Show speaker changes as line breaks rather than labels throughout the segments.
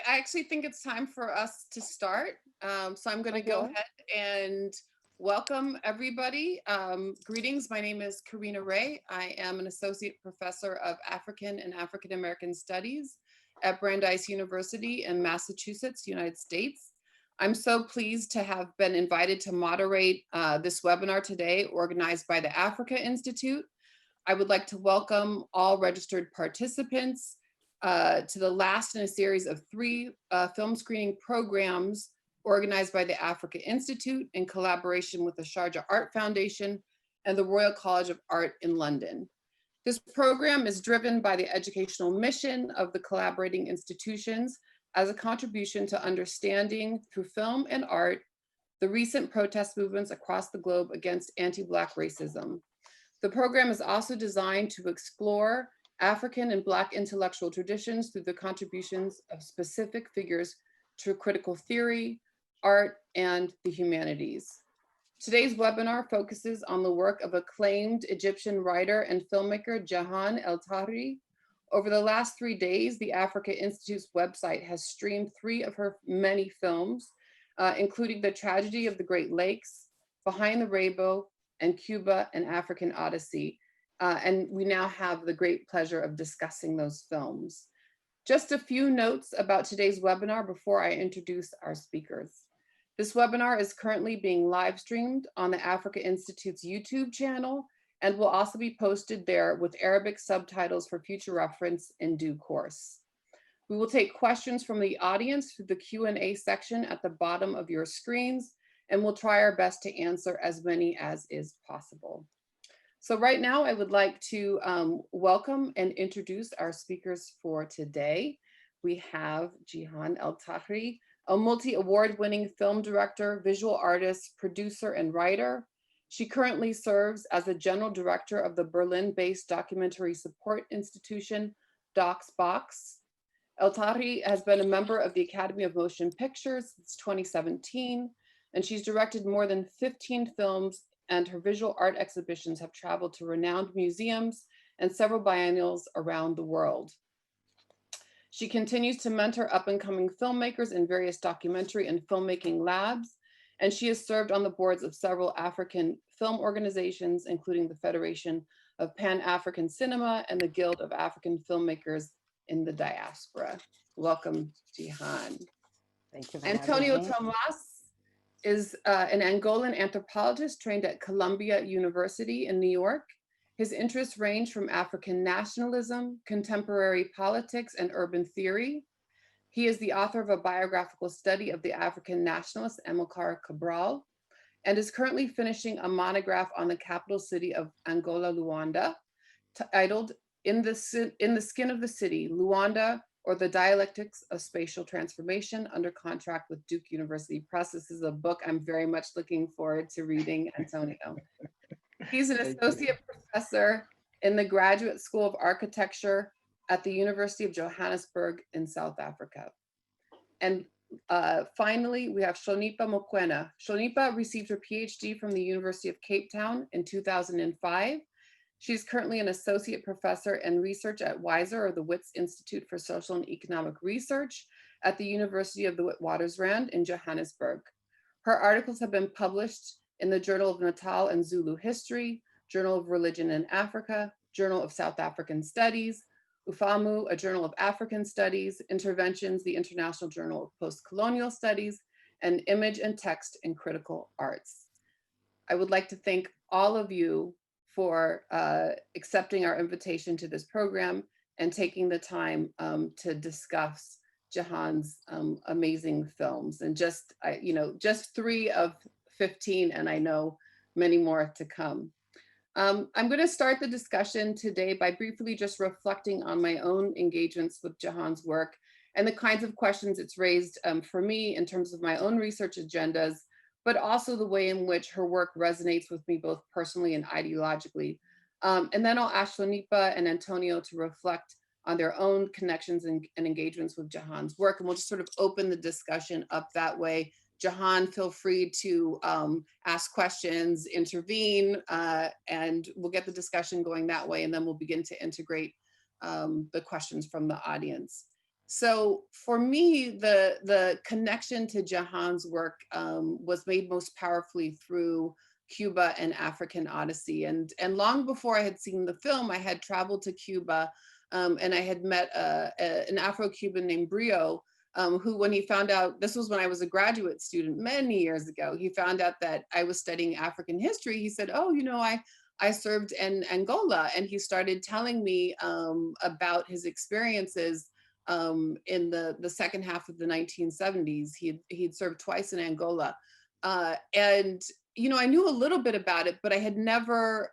I actually think it's time for us to start. So I'm going to go
Okay.
ahead and welcome everybody. Greetings. My name is Karina Ray. I am an associate professor of African and African American Studies at Brandeis University in Massachusetts, United States. I'm so pleased to have been invited to moderate this webinar today, organized by the Africa Institute. I would like to welcome all registered participants to the last in a series of three film screening programs organized by the Africa Institute in collaboration with the Sharjah Art Foundation and the Royal College of Art in London. This program is driven by the educational mission of the collaborating institutions as a contribution to understanding through film and art the recent protest movements across the globe against anti-Black racism. The program is also designed to explore African and Black intellectual traditions through the contributions of specific figures to critical theory, art, and the humanities. Today's webinar focuses on the work of acclaimed Egyptian writer and filmmaker Jihan El-Tahri. Over the last 3 days, the Africa Institute's website has streamed 3 of her many films, including The Tragedy of the Great Lakes, Behind the Rainbow, and Cuba, an African Odyssey. And we now have the great pleasure of discussing those films. Just a few notes about today's webinar before I introduce our speakers. This webinar is currently being live streamed on the Africa Institute's YouTube channel and will also be posted there with Arabic subtitles for future reference in due course. We will take questions from the audience through the Q&A section at the bottom of your screens, and we'll try our best to answer as many as is possible. So right now I would like to welcome and introduce our speakers for today. We have Jihan El-Tahri, a multi-award winning film director, visual artist, producer, and writer. She currently serves as the general director of the Berlin-based documentary support institution, DocsBox. El-Tahri has been a member of the Academy of Motion Pictures since 2017, and she's directed more than 15 films, and her visual art exhibitions have traveled to renowned museums and several biennials around the world. She continues to mentor up-and-coming filmmakers in various documentary and filmmaking labs, and she has served on the boards of several African film organizations, including the Federation of Pan-African Cinema and the Guild of African Filmmakers in the Diaspora. Welcome, Jihan.
Thank you for having
Antonio
me.
Tomas is an Angolan anthropologist trained at Columbia University in New York. His interests range from African nationalism, contemporary politics, and urban theory. He is the author of a biographical study of the African nationalist Amilcar Cabral, and is currently finishing a monograph on the capital city of Angola, Luanda, titled In the Skin of the City, Luanda, or the Dialectics of Spatial Transformation, under contract with Duke University Press. This is a book I'm very much looking forward to reading, Antonio. He's an
Thank you.
associate professor in the Graduate School of Architecture at the University of Johannesburg in South Africa. And finally, we have Hlonipha Mokoena. Hlonipha received her PhD from the University of Cape Town in 2005. She's currently an associate professor in research at WISER, or the Wits Institute for Social and Economic Research, at the University of the Witwatersrand in Johannesburg. Her articles have been published in the Journal of Natal and Zulu History, Journal of Religion in Africa, Journal of South African Studies, UFAMU, a Journal of African Studies, Interventions, the International Journal of Post-Colonial Studies, and Image and Text in Critical Arts. I would like to thank all of you for accepting our invitation to this program and taking the time to discuss Jihan's amazing films. And just 3 of 15, and I know many more to come. I'm going to start the discussion today by briefly just reflecting on my own engagements with Jihan's work and the kinds of questions it's raised for me in terms of my own research agendas, but also the way in which her work resonates with me both personally and ideologically. And then I'll ask Hlonipha and Antonio to reflect on their own connections and engagements with Jihan's work, and we'll just sort of open the discussion up that way. Jihan, feel free to ask questions, intervene, and we'll get the discussion going that way, and then we'll begin to integrate the questions from the audience. So for me, the connection to Jihan's work was made most powerfully through Cuba and African Odyssey. And long before I had seen the film, I had traveled to Cuba, and I had met an Afro-Cuban named Brio, who, when he found out, this was when I was a graduate student many years ago, he found out that I was studying African history. He said, oh, I served in Angola. And he started telling me about his experiences in the second half of the 1970s. He'd served twice in Angola. And I knew a little bit about it, but I had never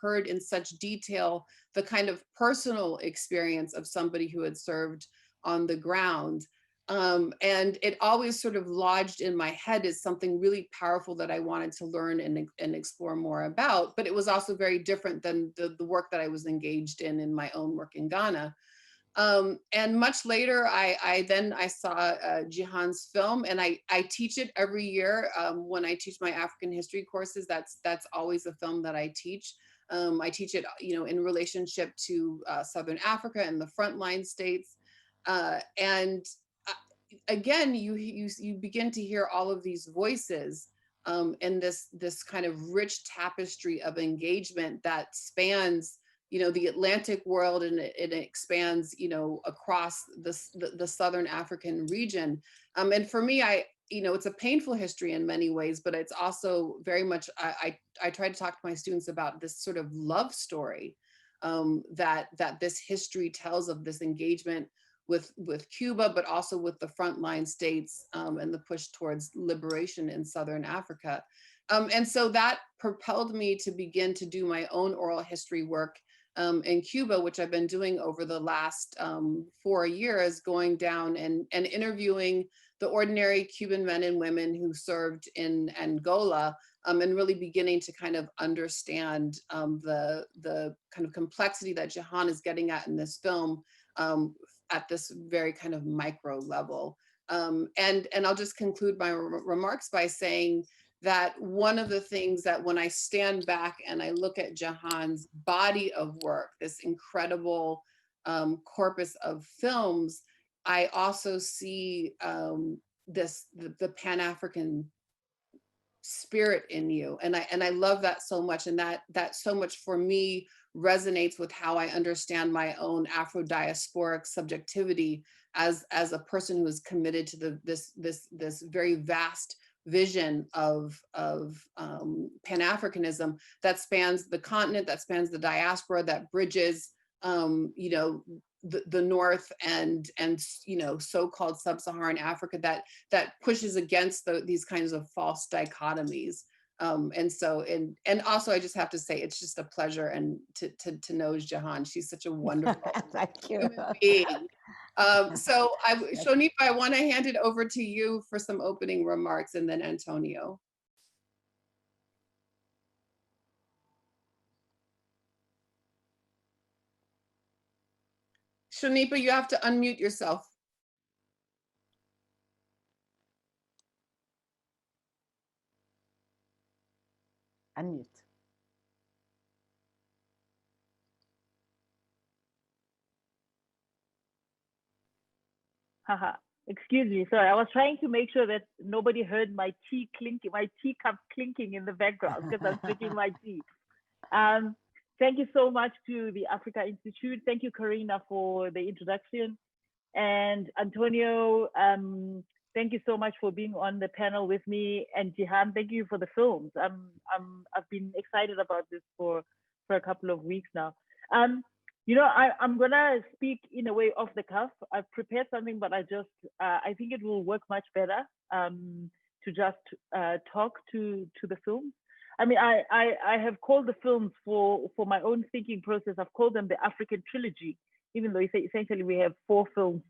heard in such detail the kind of personal experience of somebody who had served on the ground. And it always sort of lodged in my head as something really powerful that I wanted to learn and explore more about. But it was also very different than the work that I was engaged in my own work in Ghana. And much later, I saw Jihan's film, and I teach it every year. When I teach my African history courses, that's always a film that I teach. I teach it, in relationship to Southern Africa and the frontline states. And again, you begin to hear all of these voices in this kind of rich tapestry of engagement that spans the Atlantic world, and it expands across the Southern African region. And for me, it's a painful history in many ways, but it's also very much, I try to talk to my students about this sort of love story that this history tells of this engagement with Cuba, but also with the frontline states and the push towards liberation in Southern Africa. And so that propelled me to begin to do my own oral history work in Cuba, which I've been doing over the last 4 years, going down and interviewing the ordinary Cuban men and women who served in Angola, and really beginning to kind of understand the kind of complexity that Jihan is getting at in this film, at this very kind of micro level. And I'll just conclude my remarks by saying that one of the things that when I stand back and I look at Jihan's body of work, this incredible corpus of films, I also see the Pan-African spirit in you. And I love that so much. And that so much for me resonates with how I understand my own Afro-diasporic subjectivity as a person who is committed to this very vast vision of Pan-Africanism that spans the continent, that spans the diaspora, that bridges the North and so-called sub-Saharan Africa, that pushes against these kinds of false dichotomies. And also I just have to say, it's just a pleasure and to know Jihan. She's such a wonderful human being. So Shonipa, I want to hand it over to you for some opening remarks, and then Antonio. Shonipa, you have to unmute yourself.
Unmute.
Haha. Excuse me, sorry. I was trying to make sure that nobody heard my tea clinking, my teacup clinking in the background because I'm drinking my tea. Thank you so much to the Africa Institute. Thank you, Karina, for the introduction. And Antonio, thank you so much for being on the panel with me. And Jihan, thank you for the films. I've been excited about this for a couple of weeks now. I'm gonna speak in a way off the cuff. I've prepared something, but I think it will work much better to just talk to the films. I mean, I have called the films for my own thinking process. I've called them the African Trilogy, even though essentially we have 4 films.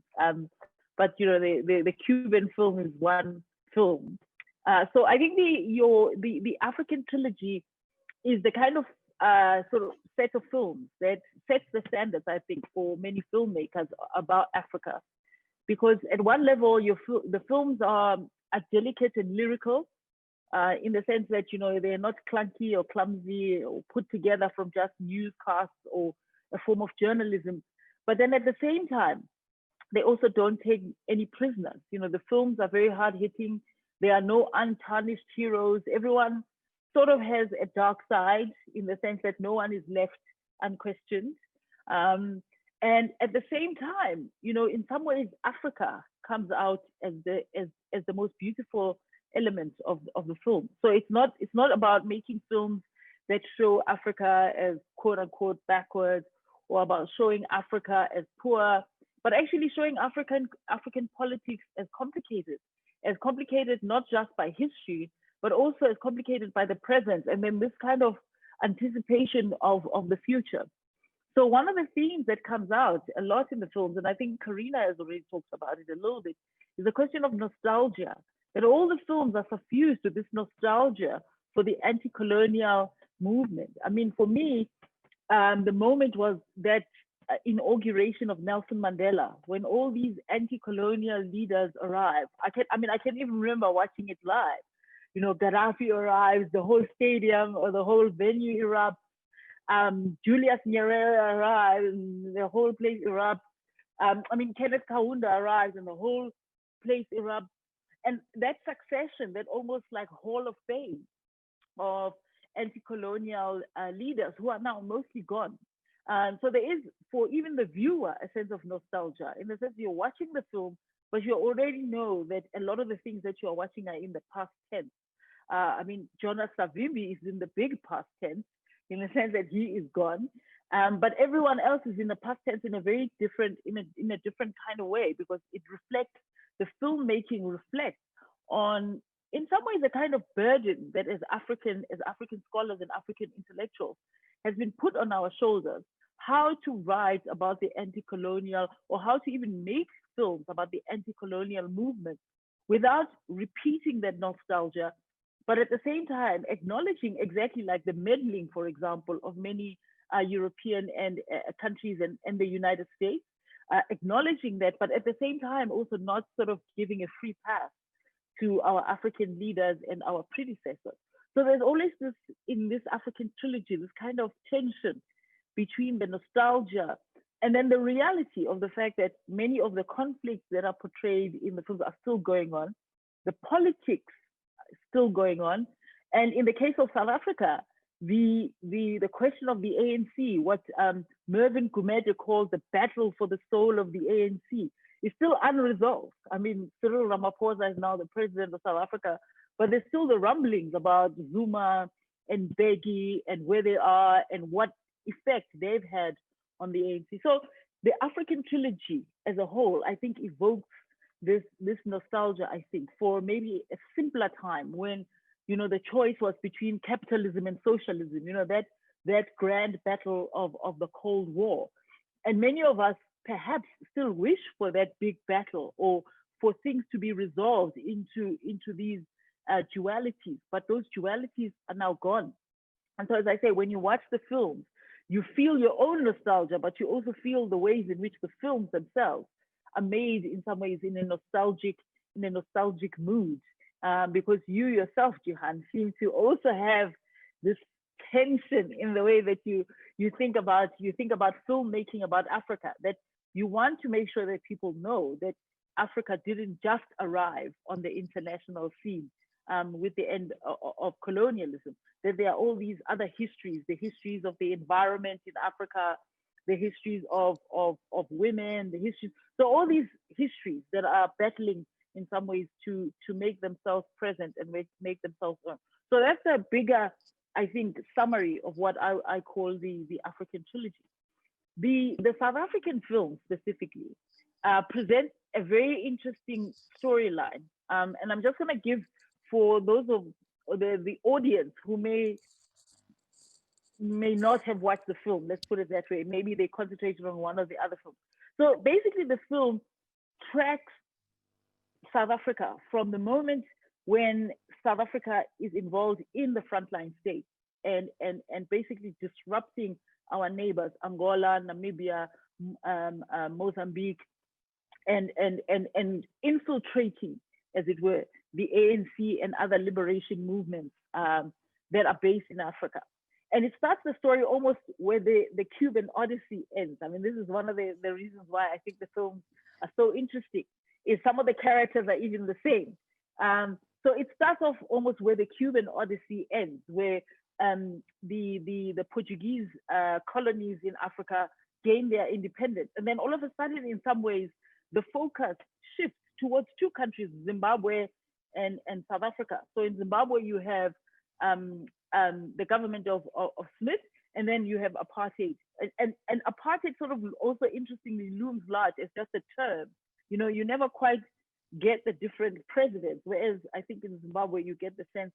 But the Cuban film is one film. So I think the African Trilogy is the kind of sort of set of films that sets the standards, I think, for many filmmakers about Africa. Because at one level, the films are delicate and lyrical, in the sense that, they're not clunky or clumsy or put together from just newscasts or a form of journalism. But then at the same time, they also don't take any prisoners. You know, the films are very hard hitting. There are no untarnished heroes. Everyone sort of has a dark side in the sense that no one is left unquestioned. And at the same time, you know, in some ways, Africa comes out as the most beautiful element of the film. So it's not about making films that show Africa as quote unquote backwards, or about showing Africa as poor, but actually showing African politics as complicated not just by history, but also as complicated by the present, and then this kind of anticipation of the future. So one of the themes that comes out a lot in the films, and I think Karina has already talked about it a little bit, is the question of nostalgia. That all the films are suffused with this nostalgia for the anti-colonial movement. I mean, for me, the moment was that inauguration of Nelson Mandela, when all these anti-colonial leaders arrived. I can even remember watching it live. You know, Gaddafi arrives, the whole stadium or the whole venue erupts. Julius Nyerere arrives, and the whole place erupts. Kenneth Kaunda arrives, and the whole place erupts. And that succession, that almost like Hall of Fame of anti-colonial leaders who are now mostly gone. So there is, for even the viewer, a sense of nostalgia, in the sense you're watching the film, but you already know that a lot of the things that you're watching are in the past tense. Jonas Savimbi is in the big past tense, in the sense that he is gone. But everyone else is in the past tense in a very different, in a different kind of way, because it reflects, the filmmaking reflects on, in some ways, a kind of burden that as African scholars and African intellectuals has been put on our shoulders, how to write about the anti-colonial, or how to even make films about the anti-colonial movement without repeating that nostalgia, but at the same time acknowledging, exactly like the meddling, for example, of many European and countries and the United States, acknowledging that, but at the same time also not sort of giving a free pass to our African leaders and our predecessors. So there's always this, in this African trilogy, this kind of tension between the nostalgia and then the reality of the fact that many of the conflicts that are portrayed in the films are still going on, the politics still going on. And in the case of South Africa, the question of the ANC, what Mervyn Gumede calls the battle for the soul of the ANC, is still unresolved. I mean, Cyril Ramaphosa is now the president of South Africa, but there's still the rumblings about Zuma and Begi and where they are and what effect they've had on the ANC. So the African trilogy as a whole, I think, evokes this nostalgia, I think, for maybe a simpler time when, you know, the choice was between capitalism and socialism, you know, that grand battle of the Cold War. And many of us perhaps still wish for that big battle, or for things to be resolved into these dualities, but those dualities are now gone. And so, as I say, when you watch the films, you feel your own nostalgia, but you also feel the ways in which the films themselves are made in some ways in a nostalgic mood, because you yourself, Jihan, seem to also have this tension in the way that you think about filmmaking about Africa, that you want to make sure that people know that Africa didn't just arrive on the international scene with the end of colonialism, that there are all these other histories, the histories of the environment in Africa, the histories of women, the histories. So all these histories that are battling in some ways to make themselves present and make themselves known. So that's a bigger, I think, summary of what I call the African trilogy. The South African film specifically presents a very interesting storyline. And I'm just gonna give, for those of the audience who may not have watched the film, let's put it that way, maybe they concentrated on one of the other films. So basically the film tracks South Africa from the moment when South Africa is involved in the frontline state and basically disrupting our neighbors, Angola, Namibia, Mozambique, and infiltrating, as it were, the ANC and other liberation movements that are based in Africa. And it starts the story almost where the Cuban Odyssey ends. I mean, this is one of the reasons why I think the films are so interesting. Is some of the characters are even the same. So it starts off almost where the Cuban Odyssey ends, where the Portuguese colonies in Africa gain their independence. And then all of a sudden, in some ways, the focus shifts towards two countries, Zimbabwe and South Africa. So in Zimbabwe, you have the government of Smith, and then you have apartheid. And apartheid sort of also interestingly looms large as just a term. You know, you never quite get the different presidents, whereas I think in Zimbabwe, you get the sense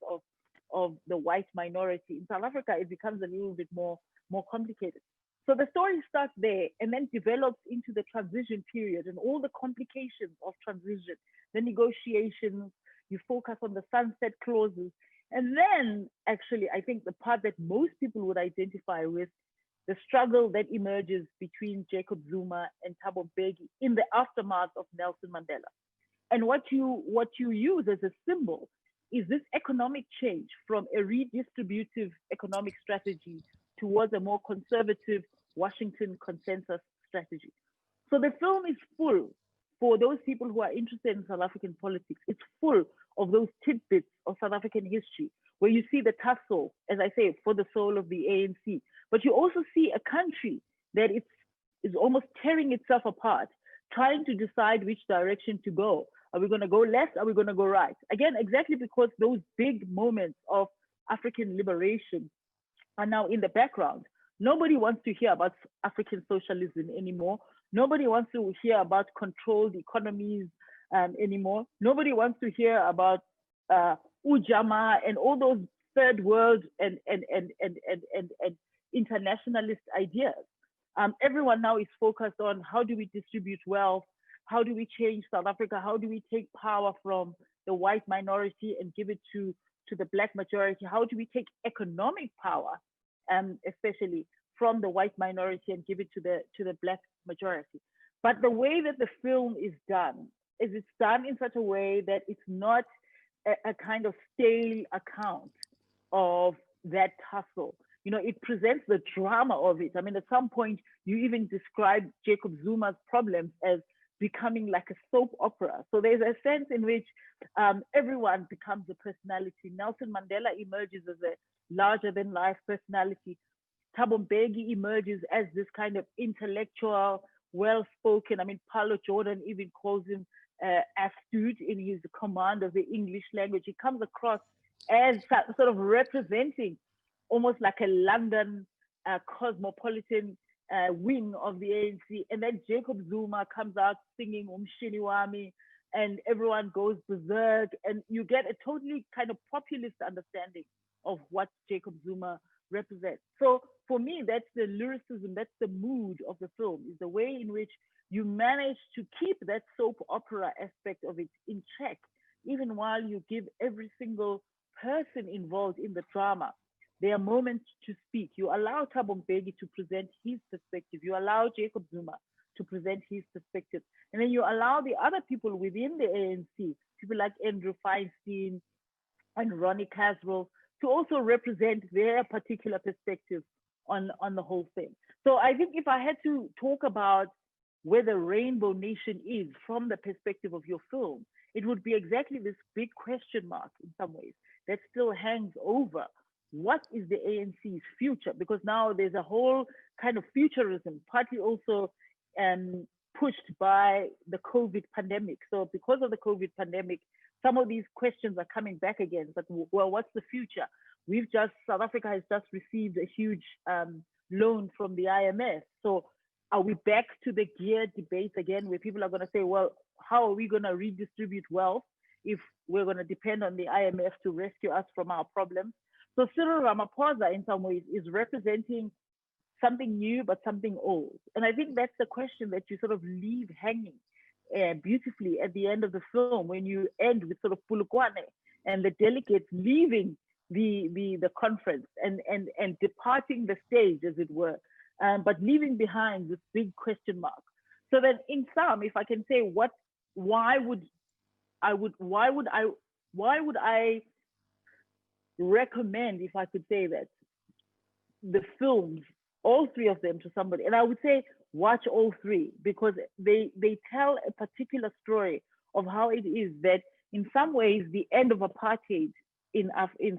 of the white minority. In South Africa, it becomes a little bit more complicated. So the story starts there and then develops into the transition period and all the complications of transition, the negotiations, you focus on the sunset clauses. And then actually, I think the part that most people would identify with, the struggle that emerges between Jacob Zuma and Thabo Mbeki in the aftermath of Nelson Mandela. And what you use as a symbol is this economic change from a redistributive economic strategy towards a more conservative Washington consensus strategy. So the film is full, for those people who are interested in South African politics, it's full of those tidbits of South African history, where you see the tussle, as I say, for the soul of the ANC. But you also see a country that is almost tearing itself apart, trying to decide which direction to go. Are we going to go left? Are we going to go right? Again, exactly because those big moments of African liberation are now in the background. Nobody wants to hear about African socialism anymore. Nobody wants to hear about controlled economies anymore. Nobody wants to hear about Ujamaa and all those third world and internationalist ideas. Everyone now is focused on how do we distribute wealth? How do we change South Africa? How do we take power from the white minority and give it to the black majority? How do we take economic power, especially from the white minority, and give it to the black majority? But the way that the film is done is it's done in such a way that it's not a kind of stale account of that tussle. You know, it presents the drama of it. I mean, at some point, you even describe Jacob Zuma's problems as becoming like a soap opera. So there's a sense in which everyone becomes a personality. Nelson Mandela emerges as a larger than life personality. Thabo Mbeki emerges as this kind of intellectual, well-spoken. I mean, Paulo Jordan even calls him astute in his command of the English language. He comes across as sort of representing almost like a London cosmopolitan wing of the ANC. And then Jacob Zuma comes out singing Umshini Wami, and everyone goes berserk, and you get a totally kind of populist understanding of what Jacob Zuma represents. So for me, that's the lyricism, that's the mood of the film, is the way in which you manage to keep that soap opera aspect of it in check, even while you give every single person involved in the drama their moments to speak. You allow Thabo Mbeki to present his perspective. You allow Jacob Zuma to present his perspective. And then you allow the other people within the ANC, people like Andrew Feinstein and Ronnie Caswell, to also represent their particular perspective on the whole thing. So I think if I had to talk about where the Rainbow Nation is from the perspective of your film, it would be exactly this big question mark in some ways that still hangs over. What is the ANC's future? Because now there's a whole kind of futurism, partly also pushed by the COVID pandemic. So because of the COVID pandemic, some of these questions are coming back again. But well, what's the future? South Africa has just received a huge loan from the IMF. So are we back to the gear debate again, where people are going to say, well, how are we going to redistribute wealth if we're going to depend on the IMF to rescue us from our problems? So Cyril Ramaphosa, in some ways, is representing something new, but something old. And I think that's the question that you sort of leave hanging beautifully at the end of the film, when you end with sort of Polokwane and the delegates leaving the conference and departing the stage, as it were, but leaving behind this big question mark. So that in sum, if I can say why would I recommend, if I could say that, the films all three of them to somebody. And I would say watch all three, because they tell a particular story of how it is that in some ways the end of apartheid in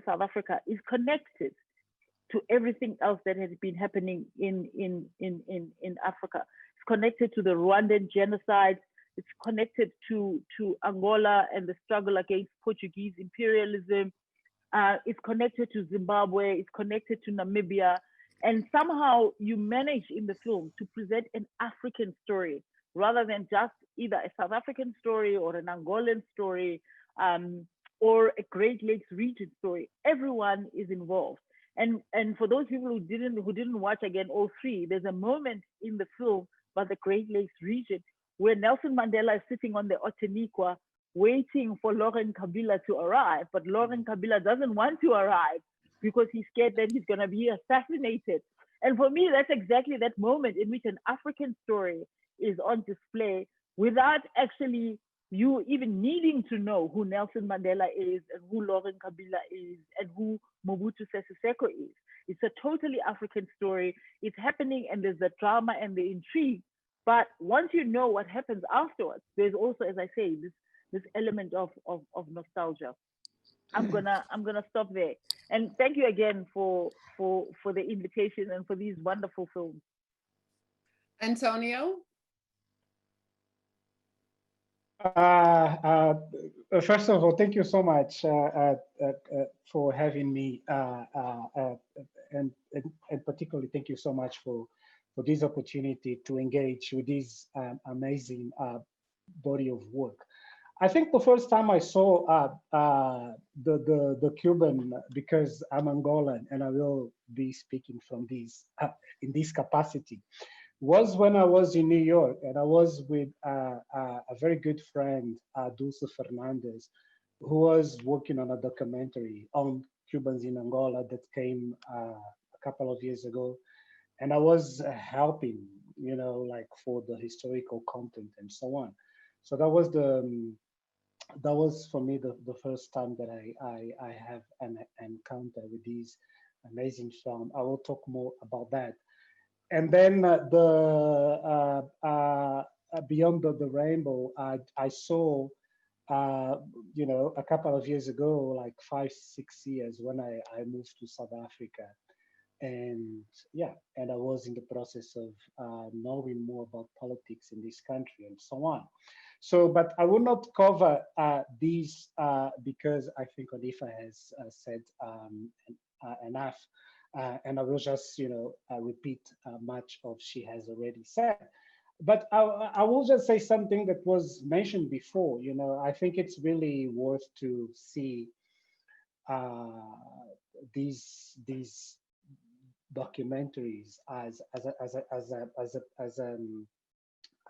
South Africa is connected to everything else that has been happening in Africa. It's connected to the Rwandan genocide. It's connected to Angola and the struggle against Portuguese imperialism. It's connected to Zimbabwe. It's connected to Namibia. And somehow you manage in the film to present an African story rather than just either a South African story or an Angolan story, or a Great Lakes region story. Everyone is involved. And for those people who didn't watch again all three, there's a moment in the film about the Great Lakes region where Nelson Mandela is sitting on the Otaniqua waiting for Laurent Kabila to arrive, but Laurent Kabila doesn't want to arrive because he's scared that he's going to be assassinated. And for me, that's exactly that moment in which an African story is on display without actually you even needing to know who Nelson Mandela is and who Laurent Kabila is and who Mobutu Sese Seko is. It's a totally African story. It's happening and there's the drama and the intrigue. But once you know what happens afterwards, there's also, as I say, this element of nostalgia. I'm gonna stop there. And thank you again for the invitation and for these wonderful films.
Antonio?
First of all, thank you so much for having me, and particularly thank you so much for this opportunity to engage with this amazing body of work. I think the first time I saw the Cuban, because I'm Angolan and I will be speaking from this in this capacity, was when I was in New York, and I was with a very good friend, Dulce Fernandez, who was working on a documentary on Cubans in Angola that came a couple of years ago. And I was helping, you know, like for the historical content and so on. So that was for me the first time that I have an encounter with these amazing film. I will talk more about that. And then Beyond the Rainbow, I saw, you know, a couple of years ago, like 5, 6 years, when I moved to South Africa. And yeah, and I was in the process of knowing more about politics in this country and so on. So, but I will not cover these because I think Onifa has said enough. And I will just, you know, repeat much of she has already said. But I will just say something that was mentioned before. You know, I think it's really worth to see these documentaries as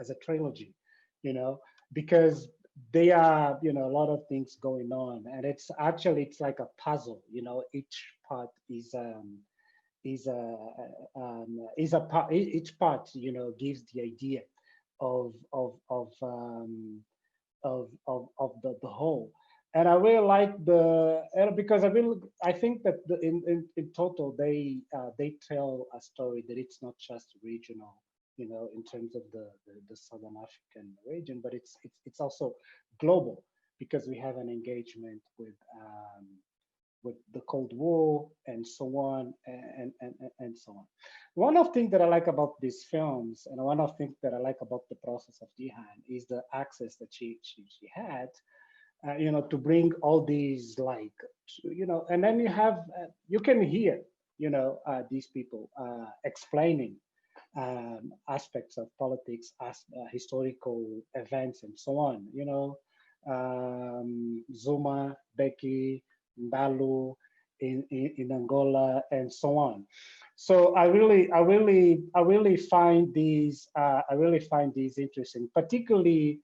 a trilogy, you know, because they are, you know, a lot of things going on, and it's like a puzzle, you know. Each part is each part, you know, gives the idea of the whole. And I really like because I think that in total they tell a story that it's not just regional, you know, in terms of the Southern African region, but it's also global, because we have an engagement with the Cold War and so on and so on. One of the things that I like about these films, and one of the things that I like about the process of Jihan, is the access that she had, you know, to bring all these, like, you know, and then you can hear, you know, these people explaining aspects of politics, as historical events and so on, you know, Zuma, Becky, Ndalu in Angola and so on. So I really find these interesting, particularly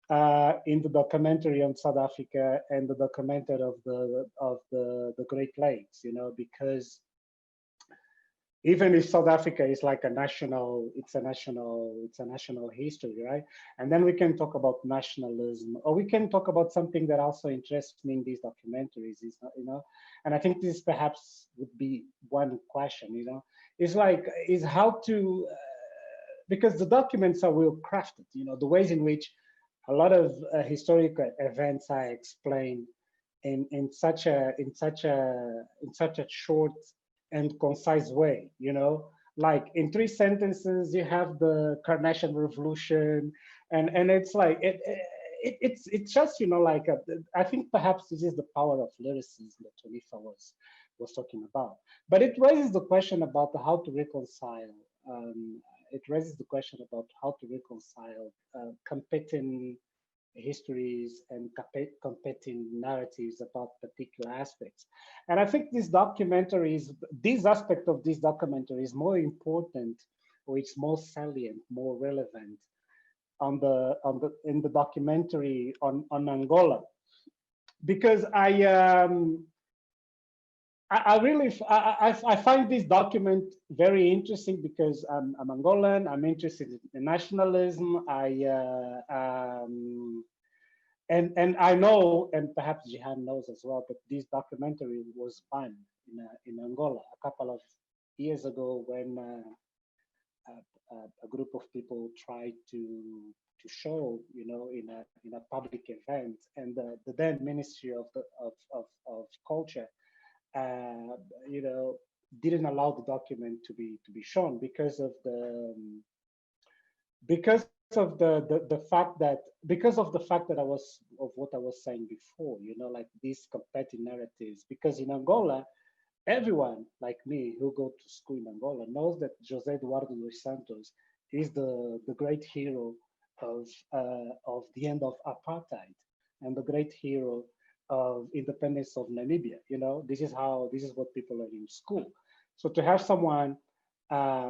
in the documentary on South Africa and the documentary of the Great Lakes, you know, because even if South Africa is like a national history, right? And then we can talk about nationalism, or we can talk about something that also interests me in these documentaries, is, you know, and I think this perhaps would be one question, it's like, is how to, because the documents are well crafted, the ways in which a lot of historical events are explained in such a short and concise way, like in 3 sentences you have the Carnation Revolution, and it's like it's just like I think perhaps this is the power of lyricism that Tonifa was talking about, but it raises the question about how to reconcile. It raises the question about how to reconcile competing histories and competing narratives about particular aspects. And I think this aspect of this documentary is more important, or it's more salient, more relevant in the documentary on Angola, because I really I find this document very interesting because I'm Angolan. I'm interested in nationalism. And I know, and perhaps Jihan knows as well, that this documentary was banned in Angola a couple of years ago when a group of people tried to show, in a public event, and the then Ministry of Culture didn't allow the document to be shown because of the fact that of what I was saying before, like these competing narratives. Because in Angola, everyone like me who go to school in Angola knows that José Eduardo dos Santos is the great hero of the end of apartheid and the great hero of independence of Namibia. This is what people are in school. So to have someone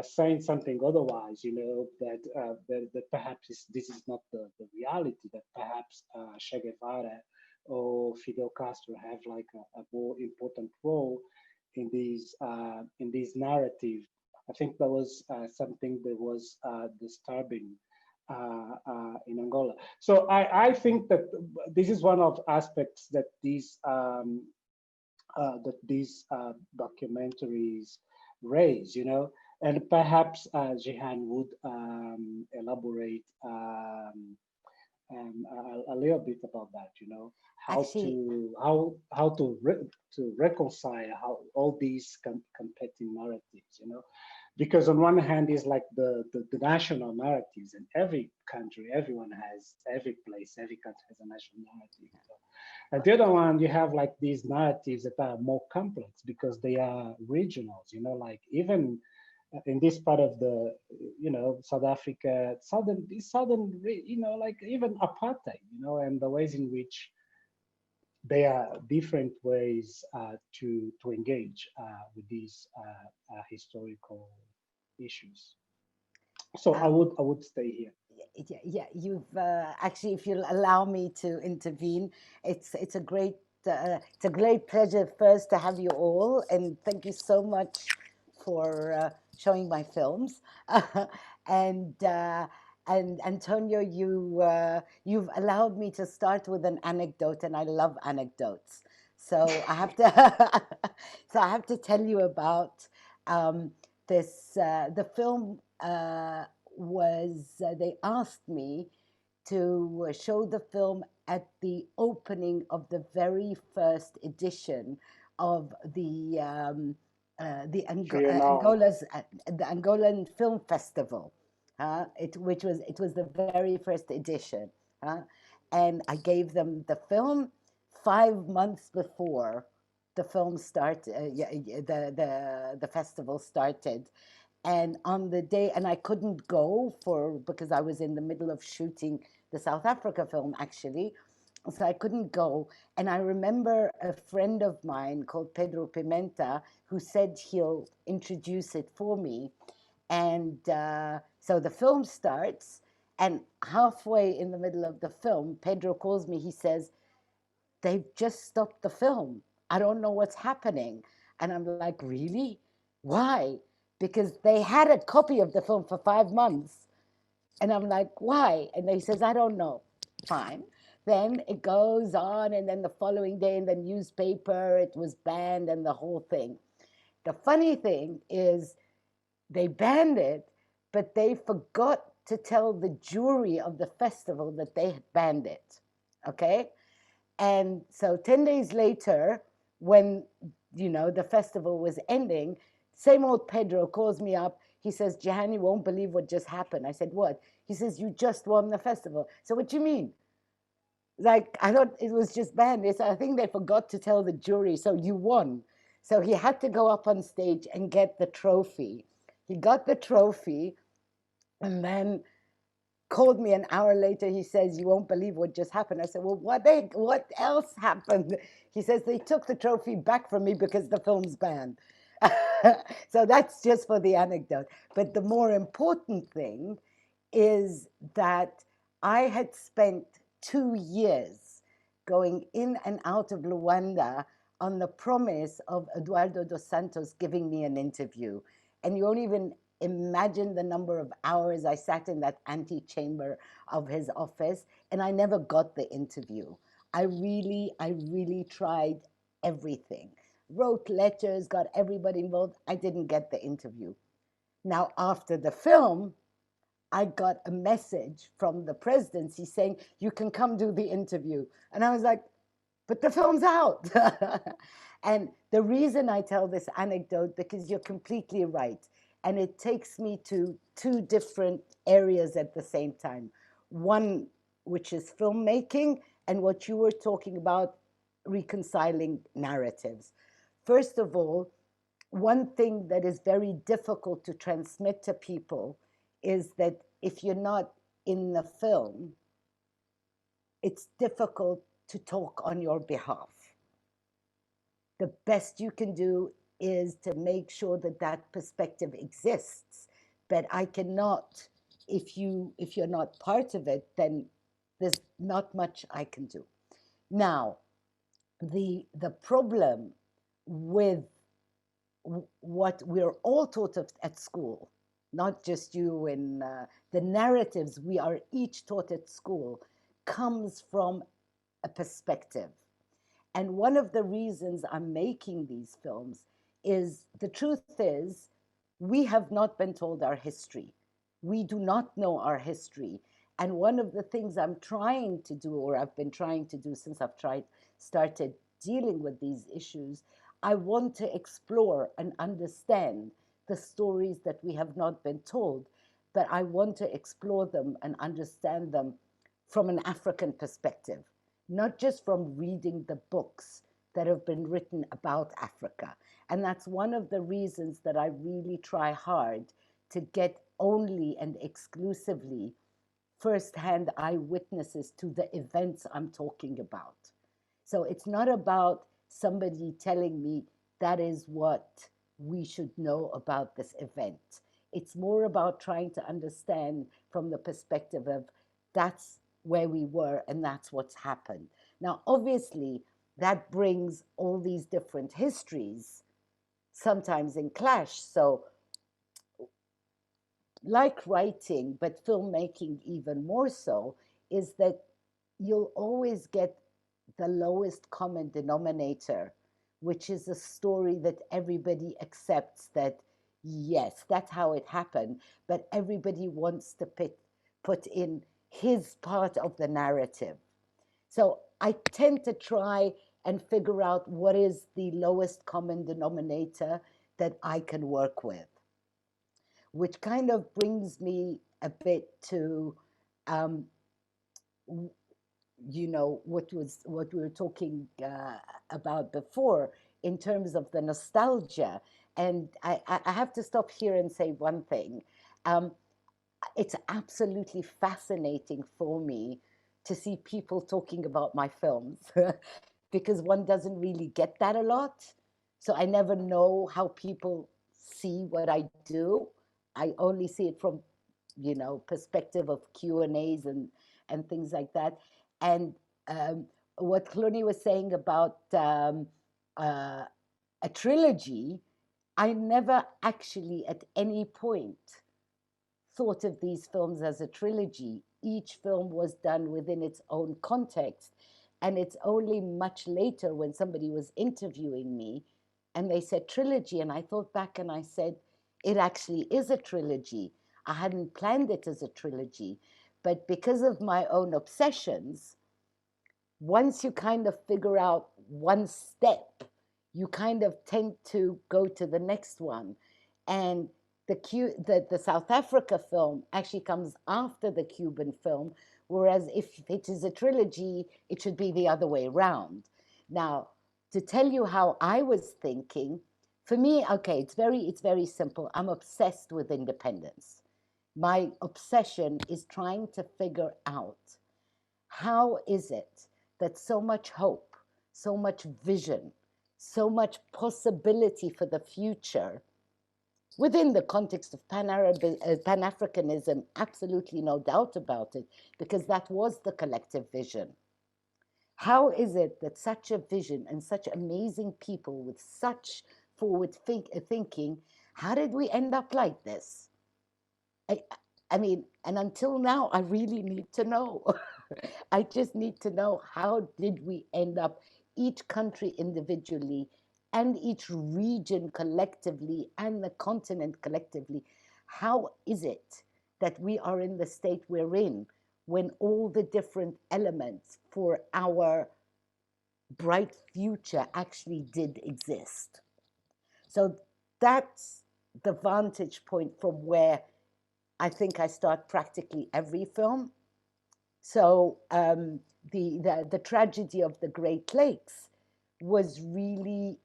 saying something otherwise, that perhaps this is not the reality, that perhaps Che Guevara or Fidel Castro have like a more important role in these narrative. I think that was something that was disturbing in Angola. So I think that this is one of aspects that these documentaries raise, and perhaps Jihan would elaborate a little bit about that, how
Actually,
to reconcile how all these competing narratives, because on one hand is like the national narratives, and every country, every place, every country has a national narrative. And the other one, you have like these narratives that are more complex because they are regionals, like even in this part of the, South Africa, like even apartheid, and the ways in which there are different ways to engage with these historical issues. So I would stay here.
yeah, you've actually, if you'll allow me to intervene, it's a great pleasure first to have you all, and thank you so much for showing my films. and and Antonio, you've allowed me to start with an anecdote, and I love anecdotes. So I have to so I have to tell you about this. The film was they asked me to show the film at the opening of the very first edition of
Triennale.
The Angolan Film Festival, it was the very first edition, and I gave them the film 5 months before the film started, the festival started, and on the day, and I couldn't go because I was in the middle of shooting the South Africa film actually, so I couldn't go. And I remember a friend of mine called Pedro Pimenta who said he'll introduce it for me. And so the film starts, and halfway in the middle of the film, Pedro calls me. He says, "They've just stopped the film. I don't know what's happening." And I'm like, "Really? Why?" Because they had a copy of the film for 5 months. And I'm like, "Why?" And he says, "I don't know." Fine. Then it goes on, and then the following day in the newspaper, it was banned and the whole thing. The funny thing is they banned it, but they forgot to tell the jury of the festival that they had banned it. Okay? And so 10 days later, when the festival was ending, same old Pedro calls me up. He says, Jihan, you won't believe what just happened. I said, what? He says, you just won the festival. So what do you mean? Like, I thought it was just banned. They said, I think they forgot to tell the jury, so you won. So he had to go up on stage and get the trophy. He got the trophy and then called me an hour later. He says, you won't believe what just happened. I said, well, what else happened? He says, they took the trophy back from me because the film's banned. So that's just for the anecdote. But the more important thing is that I had spent 2 years going in and out of Luanda on the promise of Eduardo dos Santos giving me an interview. And you won't even imagine the number of hours I sat in that antechamber of his office, and I never got the interview. I really tried everything. Wrote letters, got everybody involved. I didn't get the interview. Now, after the film, I got a message from the presidency saying, you can come do the interview. And I was like, but the film's out. And the reason I tell this anecdote, because you're completely right. And it takes me to two different areas at the same time. One, which is filmmaking, and what you were talking about, reconciling narratives. First of all, one thing that is very difficult to transmit to people is that if you're not in the film, it's difficult to talk on your behalf. The best you can do is to make sure that that perspective exists. But I cannot, if you're not part of it, then there's not much I can do. Now, the problem with what we're all taught of at school, not just you and the narratives we are each taught at school, comes from a perspective. And one of the reasons I'm making these films is the truth is we have not been told our history. We do not know our history. And one of the things I'm trying to do, or I've been trying to do since started dealing with these issues, I want to explore and understand the stories that we have not been told, but I want to explore them and understand them from an African perspective, not just from reading the books that have been written about Africa. And that's one of the reasons that I really try hard to get only and exclusively firsthand eyewitnesses to the events I'm talking about. So it's not about somebody telling me that is what we should know about this event. It's more about trying to understand from the perspective of that's where we were and that's what's happened. Now, obviously, that brings all these different histories sometimes in clash. So, like writing, but filmmaking even more so, is that you'll always get the lowest common denominator, which is a story that everybody accepts that, yes, that's how it happened, but everybody wants to put in his part of the narrative. So I tend to try and figure out what is the lowest common denominator that I can work with, which kind of brings me a bit to what we were talking about before in terms of the nostalgia. And I have to stop here and say one thing. It's absolutely fascinating for me to see people talking about my films because one doesn't really get that a lot. So I never know how people see what I do. I only see it from, perspective of Q&As and things like that. And what Clooney was saying about a trilogy, I never actually at any point thought of these films as a trilogy. Each film was done within its own context. And it's only much later when somebody was interviewing me And they said trilogy. And I thought back and I said, it actually is a trilogy. I hadn't planned it as a trilogy, but because of my own obsessions, once you kind of figure out one step, you kind of tend to go to the next one. And the South Africa film actually comes after the Cuban film, whereas if it is a trilogy, it should be the other way around. Now, to tell you how I was thinking, for me, okay, it's very simple. I'm obsessed with independence. My obsession is trying to figure out how is it that so much hope, so much vision, so much possibility for the future within the context of Pan-Africanism, absolutely no doubt about it, because that was the collective vision. How is it that such a vision and such amazing people with such forward thinking, how did we end up like this? I, I mean, and until now, I really need to know. I just need to know, how did we end up, each country individually and each region collectively and the continent collectively? How is it that we are in the state we're in when all the different elements for our bright future actually did exist? So that's the vantage point from where I think I start practically every film. So the tragedy of the Great Lakes was really,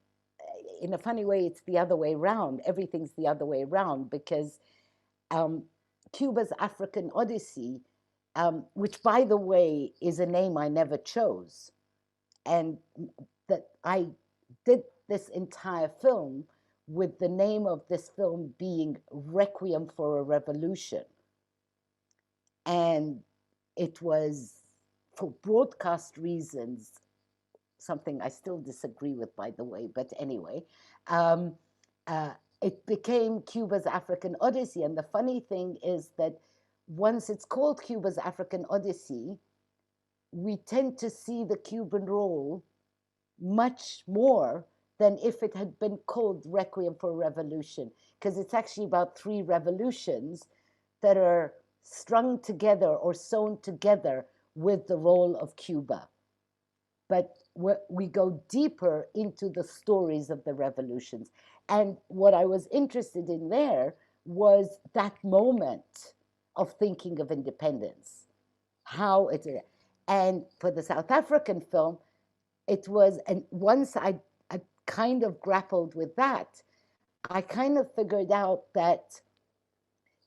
in a funny way, it's the other way around. Everything's the other way around, because Cuba's African Odyssey, which, by the way, is a name I never chose, and that I did this entire film with the name of this film being Requiem for a Revolution. And it was, for broadcast reasons, something I still disagree with, by the way, but anyway, um, it became Cuba's African Odyssey. And the funny thing is that once it's called Cuba's African Odyssey, we tend to see the Cuban role much more than if it had been called Requiem for a Revolution, because it's actually about three revolutions that are strung together or sewn together with the role of Cuba. But we go deeper into the stories of the revolutions. And what I was interested in there was that moment of thinking of independence, how it, and for the South African film, it was, and once I kind of grappled with that, I kind of figured out that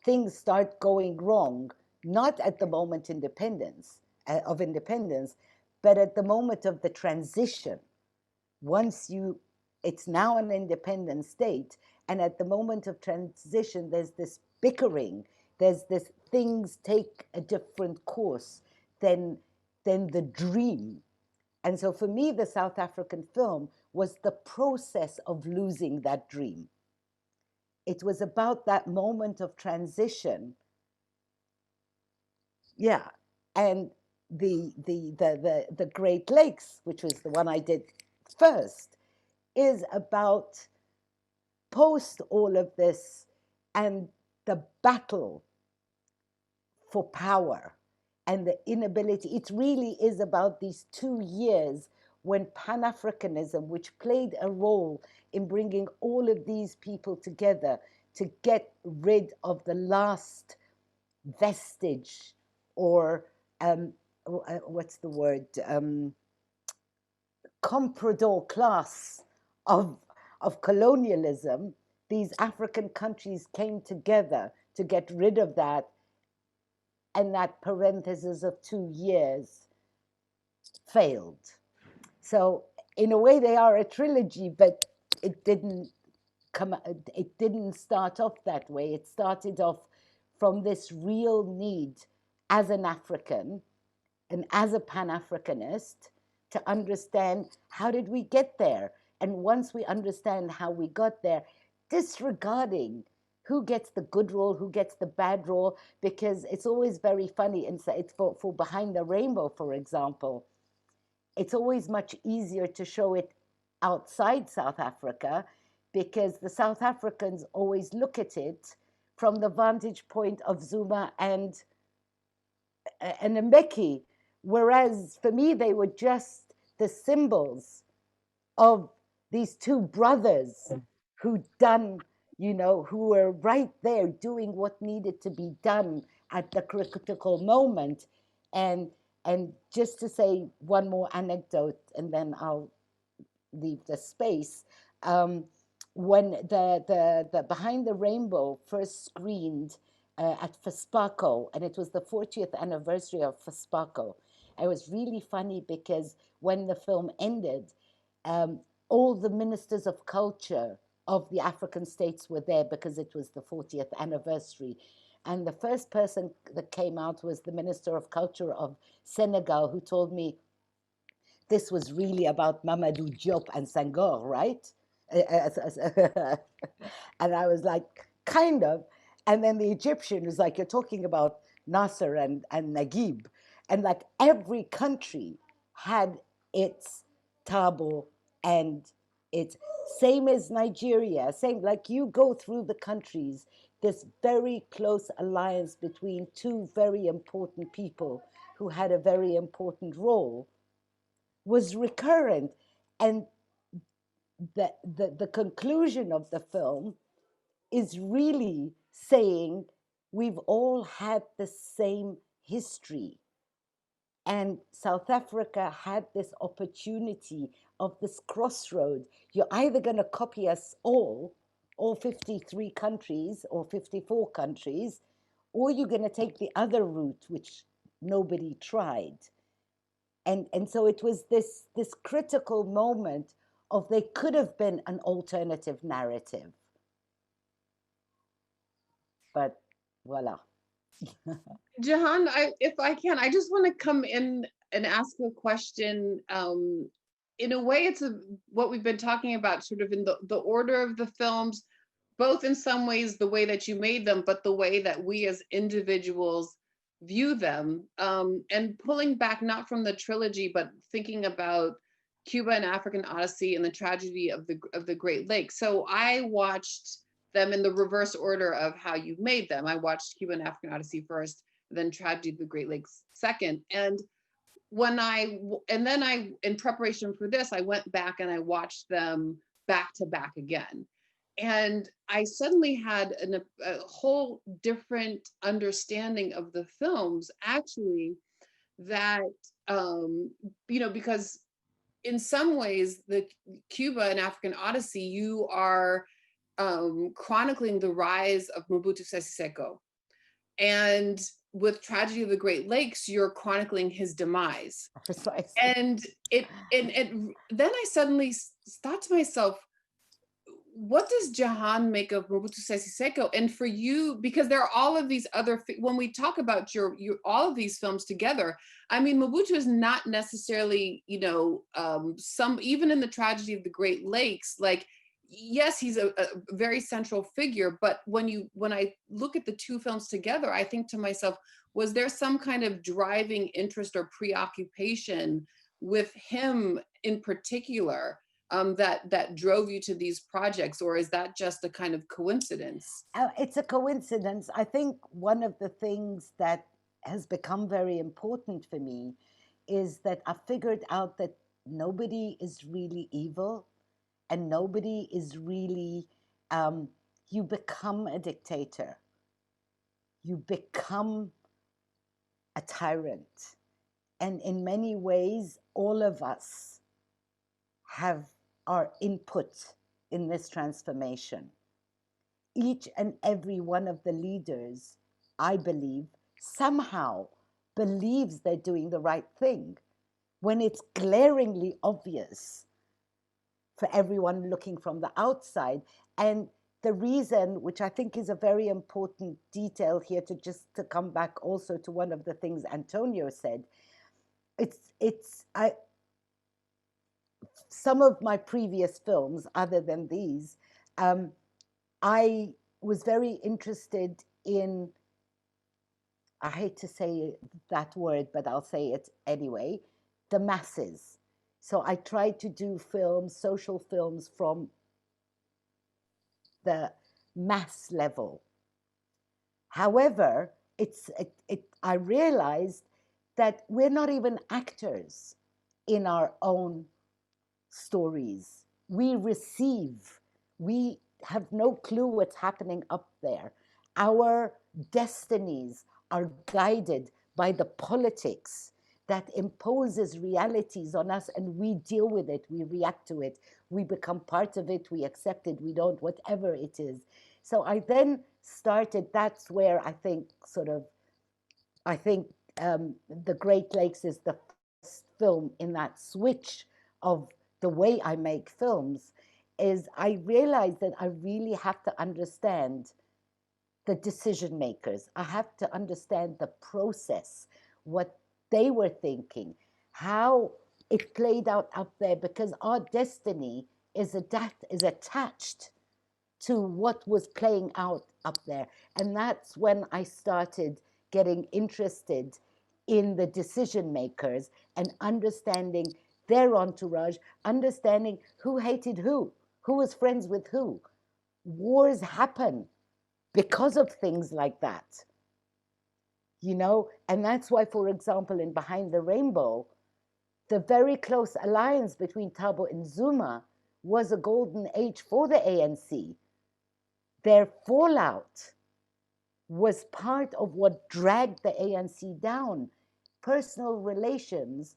things start going wrong, not at the moment of independence, but at the moment of the transition. Once it's now an independent state, and at the moment of transition, there's this bickering, there's this, things take a different course than the dream. And so for me, the South African film was the process of losing that dream. It was about that moment of transition. Yeah. And the Great Lakes, which was the one I did first, is about post all of this and the battle for power and the inability. It really is about these 2 years when Pan-Africanism, which played a role in bringing all of these people together to get rid of the last vestige, or what's the word, comprador class of colonialism. These African countries came together to get rid of that, and that parenthesis of 2 years failed. So in a way they are a trilogy, but it didn't start off that way. It started off from this real need as an African and as a Pan-Africanist to understand, how did we get there? And once we understand how we got there, disregarding who gets the good role, who gets the bad role, because it's always very funny. And so it's for Behind the Rainbow, for example, it's always much easier to show it outside South Africa, because the South Africans always look at it from the vantage point of Zuma and Mbeki, whereas for me they were just the symbols of these two brothers who done, who were right there doing what needed to be done at the critical moment. And just to say one more anecdote, and then I'll leave the space. When the Behind the Rainbow first screened at FESPACO, and it was the 40th anniversary of FESPACO. It was really funny because when the film ended, um, all the ministers of culture of the African states were there because it was the 40th anniversary. And the first person that came out was the Minister of Culture of Senegal, who told me, this was really about Mamadou Diop and Senghor, right? And I was like, kind of. And then the Egyptian was like, you're talking about Nasser and Naguib. And like every country had its Tabo and it's same as Nigeria, same like you go through the countries, this very close alliance between two very important people who had a very important role was recurrent. And the conclusion of the film is really saying we've all had the same history. And South Africa had this opportunity of this crossroad. You're either going to copy us all 53 countries or 54 countries, or you're going to take the other route, which nobody tried. And so it was this critical moment of there could have been an alternative narrative, but voila.
Jihan, if I can, I just want to come in and ask a question. In a way, it's what we've been talking about, sort of in the order of the films, both in some ways the way that you made them, but the way that we as individuals view them. And pulling back not from the trilogy, but thinking about Cuba and African Odyssey and the tragedy of the Great Lakes. So I watched them in the reverse order of how you made them. I watched Cuba and African Odyssey first, then Tragedy of the Great Lakes second. And then I, in preparation for this, I went back and I watched them back to back again. And I suddenly had a whole different understanding of the films, actually, that, because in some ways, the Cuba and African Odyssey, you are chronicling the rise of Mobutu Sese Seko. And with Tragedy of the Great Lakes, you're chronicling his demise.
Precisely.
And then I suddenly thought to myself, what does Jihan make of Mobutu Sese Seko? And for you, because there are all of these other, when we talk about your all of these films together, I mean, Mobutu is not necessarily, some, even in the Tragedy of the Great Lakes, like, yes, he's a very central figure, but when I look at the two films together, I think to myself, was there some kind of driving interest or preoccupation with him in particular that drove you to these projects, or is that just a kind of coincidence?
It's a coincidence. I think one of the things that has become very important for me is that I figured out that nobody is really evil and nobody is really, you become a dictator, you become a tyrant. And in many ways, all of us have our input in this transformation. Each and every one of the leaders, I believe, somehow believes they're doing the right thing when it's glaringly obvious for everyone looking from the outside. And the reason, which I think is a very important detail here, to come back also to one of the things Antonio said, some of my previous films, other than these, I was very interested in, I hate to say that word, but I'll say it anyway, the masses. So I tried to do films, social films from the mass level. However, I realized that we're not even actors in our own stories. We receive, we have no clue what's happening up there. Our destinies are guided by the politics that imposes realities on us, and we deal with it, we react to it, we become part of it, we accept it, we don't, whatever it is. So I then started, that's where I think The Great Lakes is the first film in that switch of the way I make films, is I realized that I really have to understand the decision makers. I have to understand the process, what they were thinking, how it played out up there, because our destiny is attached to what was playing out up there. And that's when I started getting interested in the decision makers and understanding their entourage, understanding who hated who was friends with who. Wars happen because of things like that, you know? And that's why, for example, in Behind the Rainbow, the very close alliance between Thabo and Zuma was a golden age for the ANC. Their fallout was part of what dragged the ANC down. Personal relations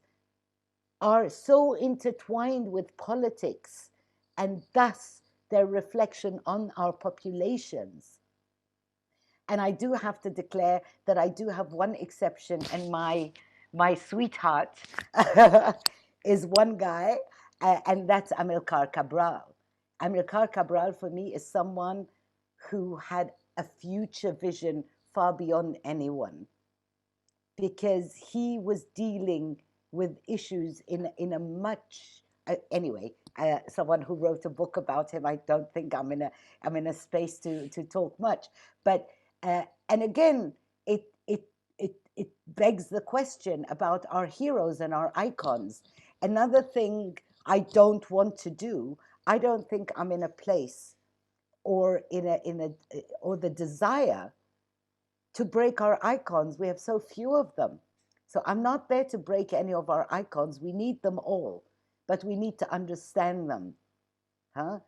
are so intertwined with politics, and thus their reflection on our populations. And I do have to declare that I do have one exception, and my sweetheart is one guy, and that's Amilcar Cabral. Amilcar Cabral, for me, is someone who had a future vision far beyond anyone, because he was dealing with issues in a much anyway. Someone who wrote a book about him. I don't think I'm in a space to talk much, but and again, it begs the question about our heroes and our icons. Another thing I don't want to do. I don't think I'm in a place or or the desire to break our icons. We have so few of them. So I'm not there to break any of our icons. We need them all, but we need to understand them, huh?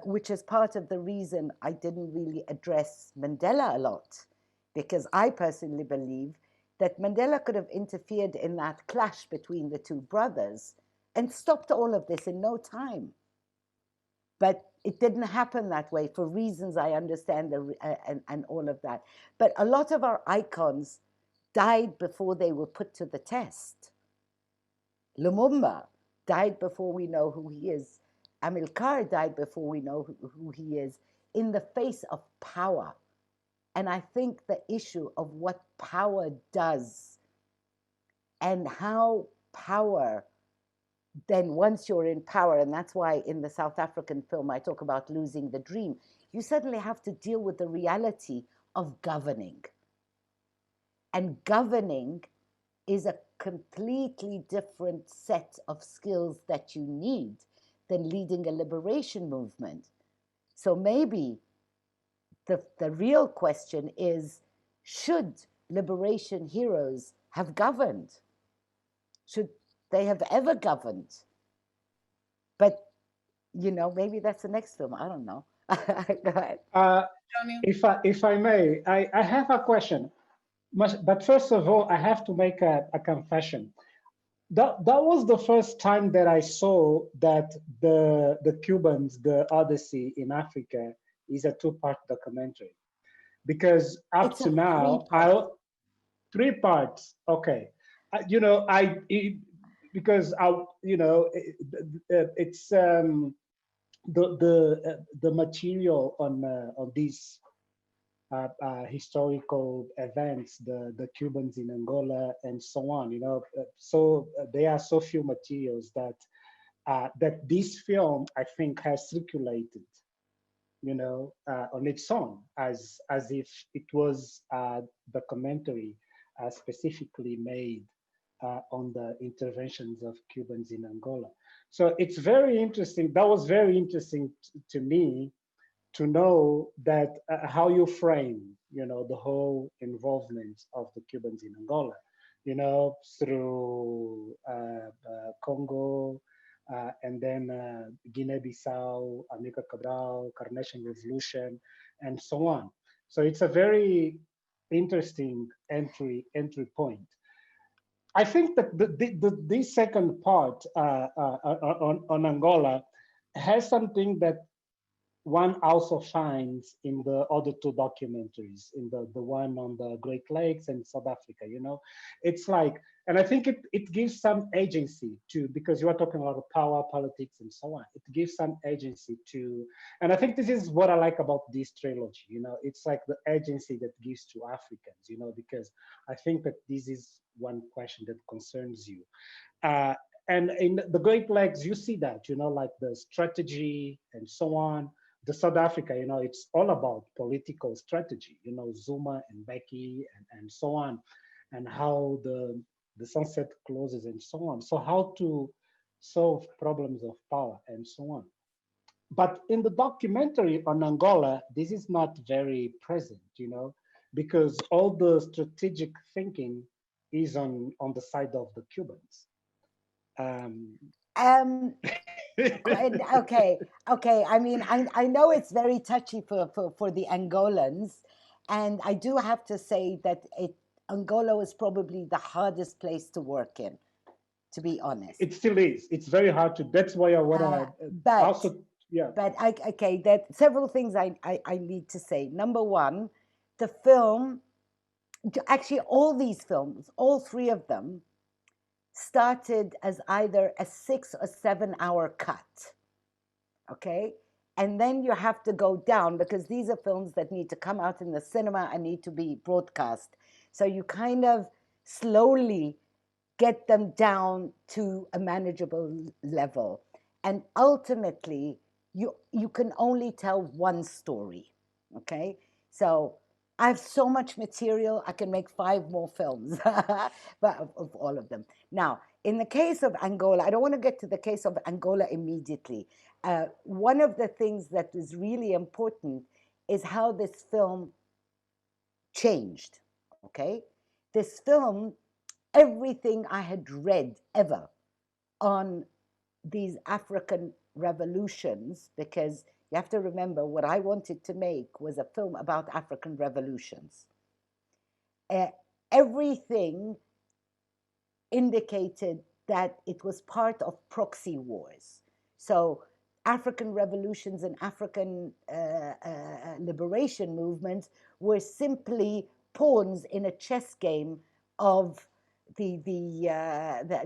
Which is part of the reason I didn't really address Mandela a lot, because I personally believe that Mandela could have interfered in that clash between the two brothers and stopped all of this in no time. But it didn't happen that way for reasons I understand, and all of that. But a lot of our icons died before they were put to the test. Lumumba died before we know who he is. Amilcar died before we know who he is, in the face of power. And I think the issue of what power does and how power, then once you're in power, and that's why in the South African film I talk about losing the dream, you suddenly have to deal with the reality of governing. And governing is a completely different set of skills that you need than leading a liberation movement. So maybe the real question is, should liberation heroes have governed? Should they have ever governed? But, you know, maybe that's the next film. I don't know. Go ahead.
If I may, I have a question. But first of all, I have to make a confession. That was the first time that I saw that the Cubans, the Odyssey in Africa, is a two-part documentary. Because up to now, three parts. Okay, you know, because you know, it's the material on these historical events, the Cubans in Angola and so on. You know, so there are so few materials that that this film, I think, has circulated, you know, on its own, as if it was a documentary specifically made on the interventions of Cubans in Angola. So it's very interesting. That was very interesting to me to know that how you frame, the whole involvement of the Cubans in Angola, through Congo, and then Guinea-Bissau, Amica Cabral, Carnation Revolution, and so on. So it's a very interesting entry point. I think that the second part on Angola has something that one also finds in the other two documentaries, in the one on the Great Lakes and South Africa, it's like, and I think it gives some agency to, because you are talking about power, politics, and so on. It gives some agency to, and I think this is what I like about this trilogy, it's like the agency that gives to Africans, because I think that this is one question that concerns you. And in the Great Lakes, you see that, like the strategy and so on. The South Africa, it's all about political strategy, Zuma and Becky and so on, and how the sunset clauses and so on. So how to solve problems of power and so on. But in the documentary on Angola, this is not very present, because all the strategic thinking is on the side of the Cubans.
Okay. I mean, I know it's very touchy for the Angolans, and I do have to say that Angola was probably the hardest place to work in, to be honest.
It still is. It's very hard to. That's why I want to also. Yeah.
But okay, that several things I need to say. Number one, the film, actually all these films, all three of them, started as either a 6 or 7 hour cut. Okay? And then you have to go down, because these are films that need to come out in the cinema and need to be broadcast. So you kind of slowly get them down to a manageable level. And ultimately, you can only tell one story. Okay? So I have so much material, I can make 5 more films but of all of them. Now, in the case of Angola, I don't want to get to the case of Angola immediately. One of the things that is really important is how this film changed, okay? This film, everything I had read ever on these African revolutions, because you have to remember what I wanted to make was a film about African revolutions. Everything indicated that it was part of proxy wars. So African revolutions and African liberation movements were simply pawns in a chess game of the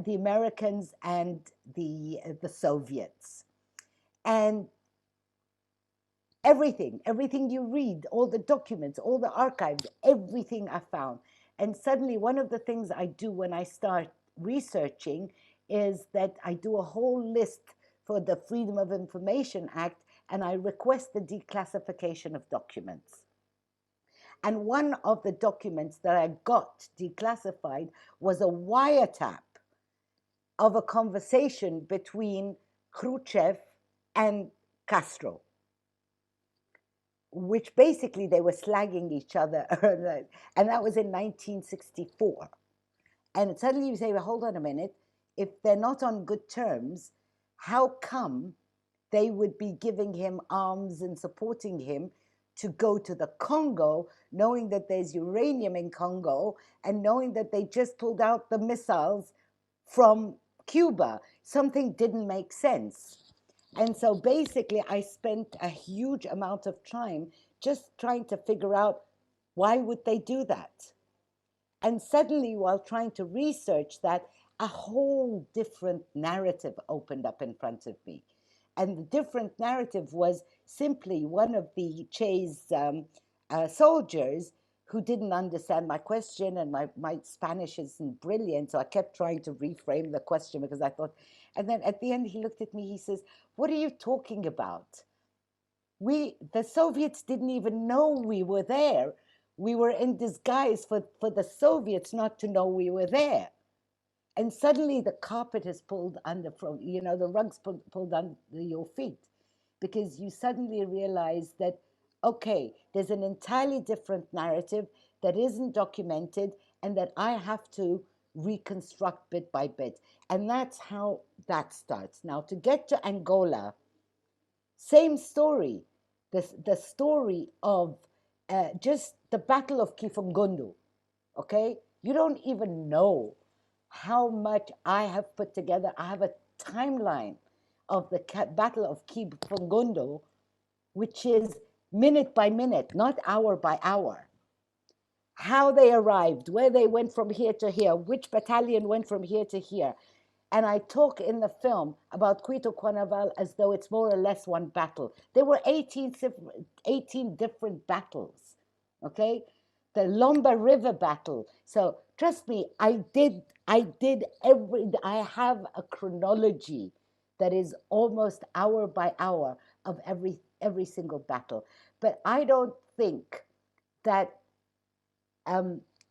Americans and the Soviets. And everything you read, all the documents, all the archives, everything I found. And suddenly one of the things I do when I start researching is that I do a whole list for the Freedom of Information Act, and I request the declassification of documents. And one of the documents that I got declassified was a wiretap of a conversation between Khrushchev and Castro, which basically they were slagging each other. And that was in 1964. And suddenly you say, well, hold on a minute. If they're not on good terms, how come they would be giving him arms and supporting him to go to the Congo, knowing that there's uranium in Congo and knowing that they just pulled out the missiles from Cuba? Something didn't make sense. And so basically I spent a huge amount of time just trying to figure out, why would they do that? And suddenly, while trying to research that, a whole different narrative opened up in front of me. And the different narrative was simply one of the Che's soldiers who didn't understand my question, and my Spanish isn't brilliant, so I kept trying to reframe the question because I thought, and then at the end he looked at me, he says, what are you talking about? The Soviets didn't even know we were there. We were in disguise for the Soviets not to know we were there. and suddenly the carpet is pulled under from, you know, the rug's pulled under your feet, because you suddenly realize that, okay, there's an entirely different narrative that isn't documented and that I have to reconstruct bit by bit. And that's how that starts. Now, to get to Angola, same story. The story of just the Battle of Kifungundu, okay? You don't even know how much I have put together. I have a timeline of the Battle of Kifungundu, which is minute by minute, not hour by hour. How they arrived, where they went from here to here, which battalion went from here to here. And I talk in the film about Quito Cuanaval as though it's more or less one battle. There were 18 different battles, okay? The Lomba River battle. So trust me, I have a chronology that is almost hour by hour of every single battle. But I don't think that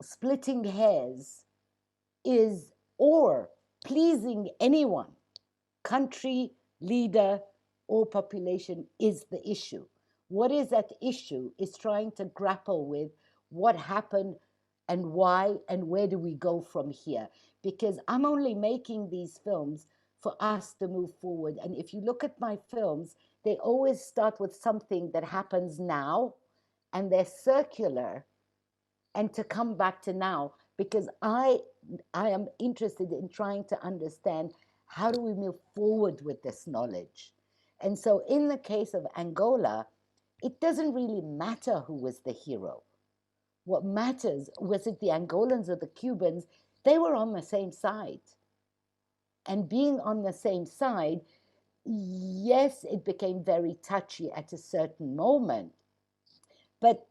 splitting hairs is, or pleasing anyone, country, leader, or population, is the issue. What is at issue is trying to grapple with what happened and why and where do we go from here. Because I'm only making these films for us to move forward. And if you look at my films, they always start with something that happens now, and they're circular, and to come back to now, because I am interested in trying to understand how do we move forward with this knowledge. And so in the case of Angola, it doesn't really matter who was the hero. What matters, was it the Angolans or the Cubans? They were on the same side. And being on the same side, yes, it became very touchy at a certain moment. But,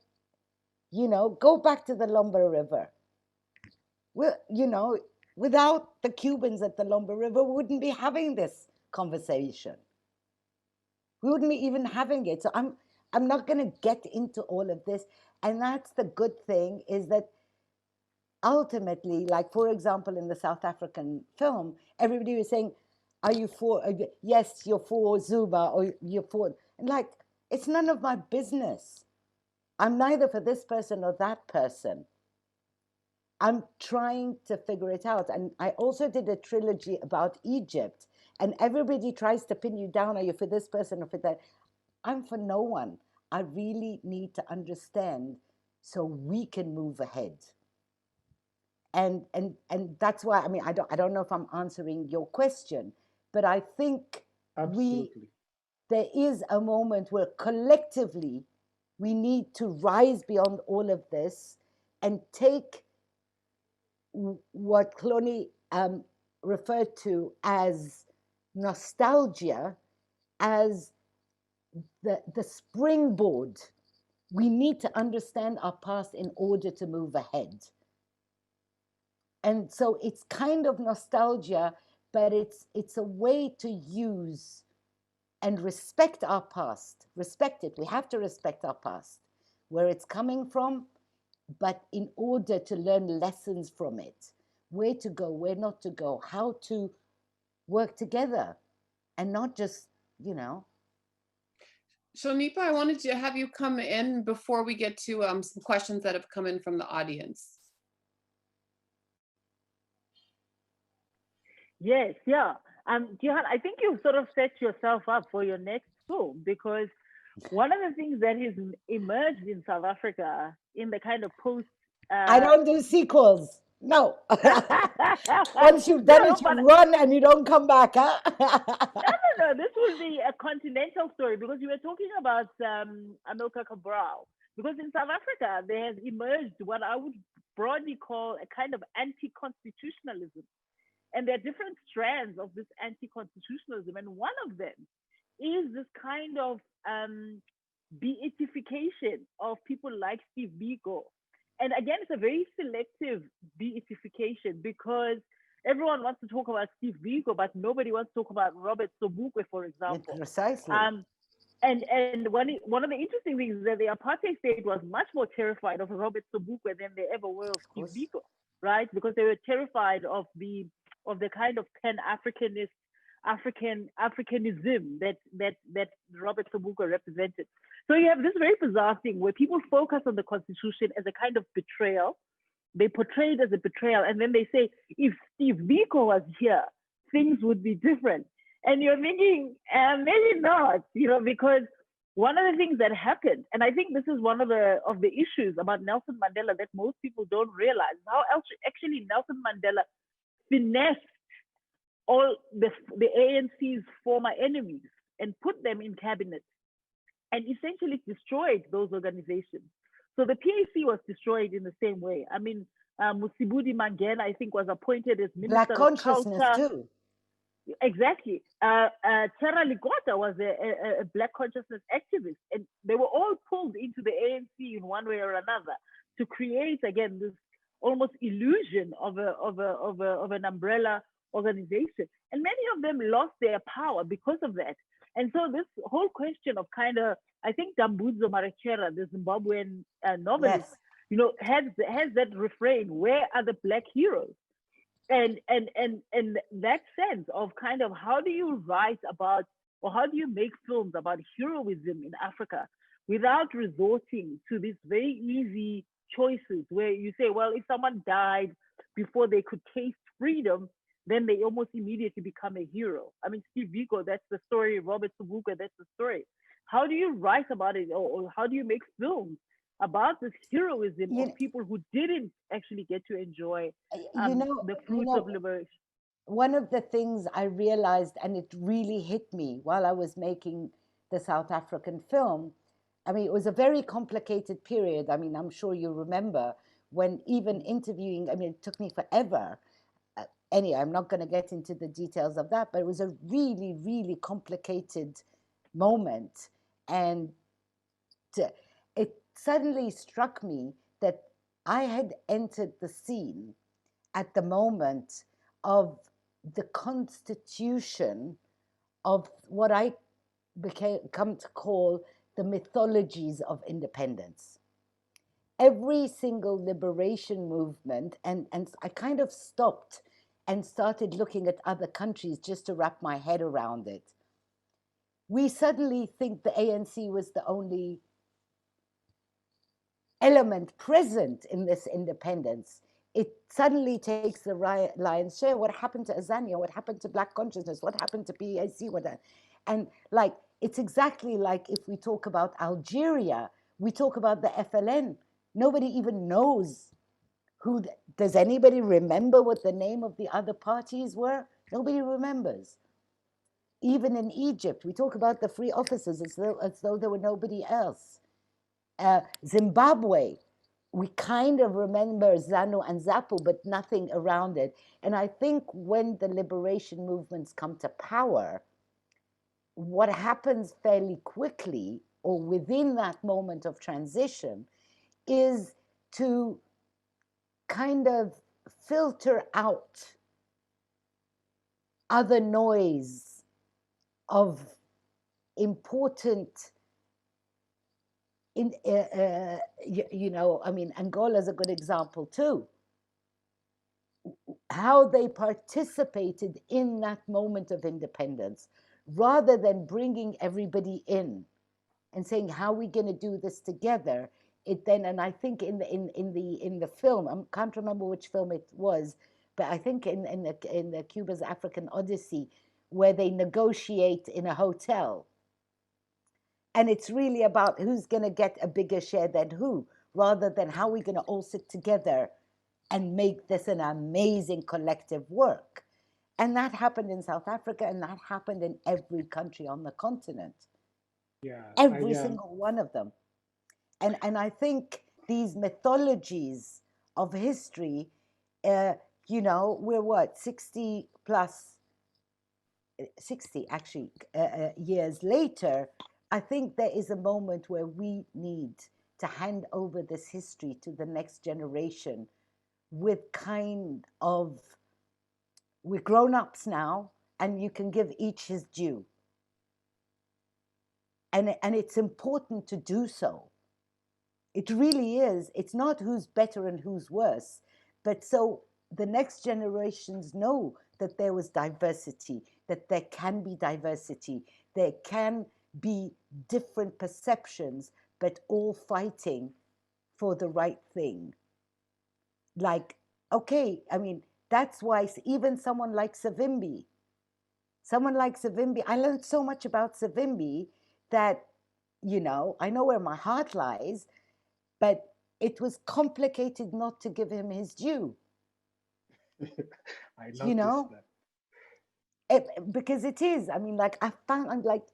you know, go back to the Lomba River. Well, you know, without the Cubans at the Lomba River, we wouldn't be having this conversation. We wouldn't be even having it. So I'm not going to get into all of this. And that's the good thing, is that ultimately, like, for example, in the South African film, everybody was saying, are you for, yes, you're for Zuba, or you're for, and like, it's none of my business. I'm neither for this person or that person. I'm trying to figure it out. And I also did a trilogy about Egypt, and everybody tries to pin you down. Are you for this person or for that? I'm for no one. I really need to understand so we can move ahead. And that's why, I mean, I don't know if I'm answering your question, but I think
Absolutely.
there is a moment where collectively we need to rise beyond all of this and take what Cloney referred to as nostalgia as the springboard. We need to understand our past in order to move ahead. And so it's kind of nostalgia, but it's a way to use and respect our past. Respect it. We have to respect our past, where it's coming from, but in order to learn lessons from it, where to go, where not to go, how to work together, and not just, you know.
Shonipa, I wanted to have you come in before we get to some questions that have come in from the audience.
Yes, yeah. Jihan, I think you've sort of set yourself up for your next film, because one of the things that has emerged in South Africa in the kind of post.
I don't do sequels. No. Once you've done it, you run and you don't come back, huh?
No. This will be a continental story, because you were talking about Amilcar Cabral. Because in South Africa, there has emerged what I would broadly call a kind of anti-constitutionalism. And there are different strands of this anti-constitutionalism. And one of them is this kind of beatification of people like Steve Biko. And again, it's a very selective beatification, because everyone wants to talk about Steve Biko, but nobody wants to talk about Robert Sobukwe, for example.
Precisely.
And one of the interesting things is that the apartheid state was much more terrified of Robert Sobukwe than they ever were of Steve Biko, right? Because they were terrified of the of the kind of pan-Africanist Africanism that Robert Sobukwe represented. So you have this very bizarre thing where people focus on the Constitution as a kind of betrayal. They portray it as a betrayal, and then they say, if Steve Biko was here, things would be different. And you're thinking, maybe not, because one of the things that happened, and I think this is one of the issues about Nelson Mandela that most people don't realize, how else actually Nelson Mandela finessed all the ANC's former enemies and put them in cabinet and essentially destroyed those organizations. So the PAC was destroyed in the same way. I mean, Musibudi Mangena, I think, was appointed as Minister
Black
of
consciousness
Culture.
too.
Exactly. Tera Ligota was a Black consciousness activist, and they were all pulled into the ANC in one way or another to create, again, this almost illusion of an umbrella organization. And many of them lost their power because of that. And so this whole question of kind of, I think Dambudzo Marechera, the Zimbabwean novelist,
Yes.
has that refrain, where are the Black heroes? And that sense of kind of how do you write about, or how do you make films about heroism in Africa without resorting to these very easy choices where you say, well, if someone died before they could taste freedom, then they almost immediately become a hero. I mean, Steve Biko, that's the story. Robert Sobukwe, that's the story. How do you write about it, or how do you make films about this heroism of people who didn't actually get to enjoy the fruits of liberation?
One of the things I realized, and it really hit me while I was making the South African film, I mean, it was a very complicated period. I mean, I'm sure you remember when even interviewing, I mean, it took me forever. Anyway, I'm not going to get into the details of that, but it was a really, really complicated moment. And it suddenly struck me that I had entered the scene at the moment of the constitution of what I come to call the mythologies of independence. Every single liberation movement, and I kind of stopped and started looking at other countries just to wrap my head around it. We suddenly think the ANC was the only element present in this independence. It suddenly takes the lion's share. What happened to Azania? What happened to Black consciousness? What happened to PAC? And like, it's exactly like if we talk about Algeria, we talk about the FLN. Nobody even knows who, does anybody remember what the name of the other parties were? Nobody remembers. Even in Egypt, we talk about the free officers as though there were nobody else. Zimbabwe, we kind of remember ZANU and ZAPU, but nothing around it. And I think when the liberation movements come to power, what happens fairly quickly, or within that moment of transition, is to kind of filter out other noise of important I mean, Angola is a good example too. How they participated in that moment of independence, rather than bringing everybody in and saying, how are we going to do this together? It then, and I think in the film, I can't remember which film it was, but I think in the Cuba's African Odyssey, where they negotiate in a hotel. And it's really about who's going to get a bigger share than who, rather than how we're going to all sit together and make this an amazing collective work. And that happened in South Africa, and that happened in every country on the continent.
Yeah,
every single one of them. And I think these mythologies of history, we're what, 60 plus, 60 actually years later, I think there is a moment where we need to hand over this history to the next generation with kind of, we're grown-ups now, and you can give each his due. And it's important to do so. It really is. It's not who's better and who's worse, but so the next generations know that there was diversity, that there can be diversity, there can be different perceptions, but all fighting for the right thing. Like, okay, I mean, that's why even someone like Savimbi, I learned so much about Savimbi that, I know where my heart lies, but it was complicated not to give him his due,
I
you
noticed
know?
that.
Because it is, I mean, like, I'm like,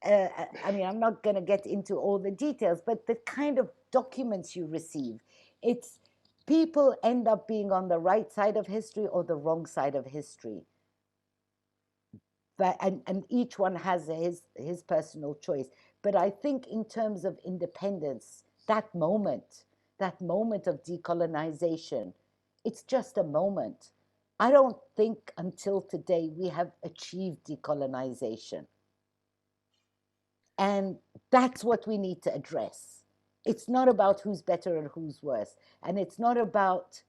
I mean, I'm not going to get into all the details, but the kind of documents you receive, it's people end up being on the right side of history or the wrong side of history. But, and each one has his personal choice. But I think in terms of independence, that moment of decolonization, it's just a moment. I don't think until today we have achieved decolonization. And that's what we need to address. It's not about who's better and who's worse. And it's not about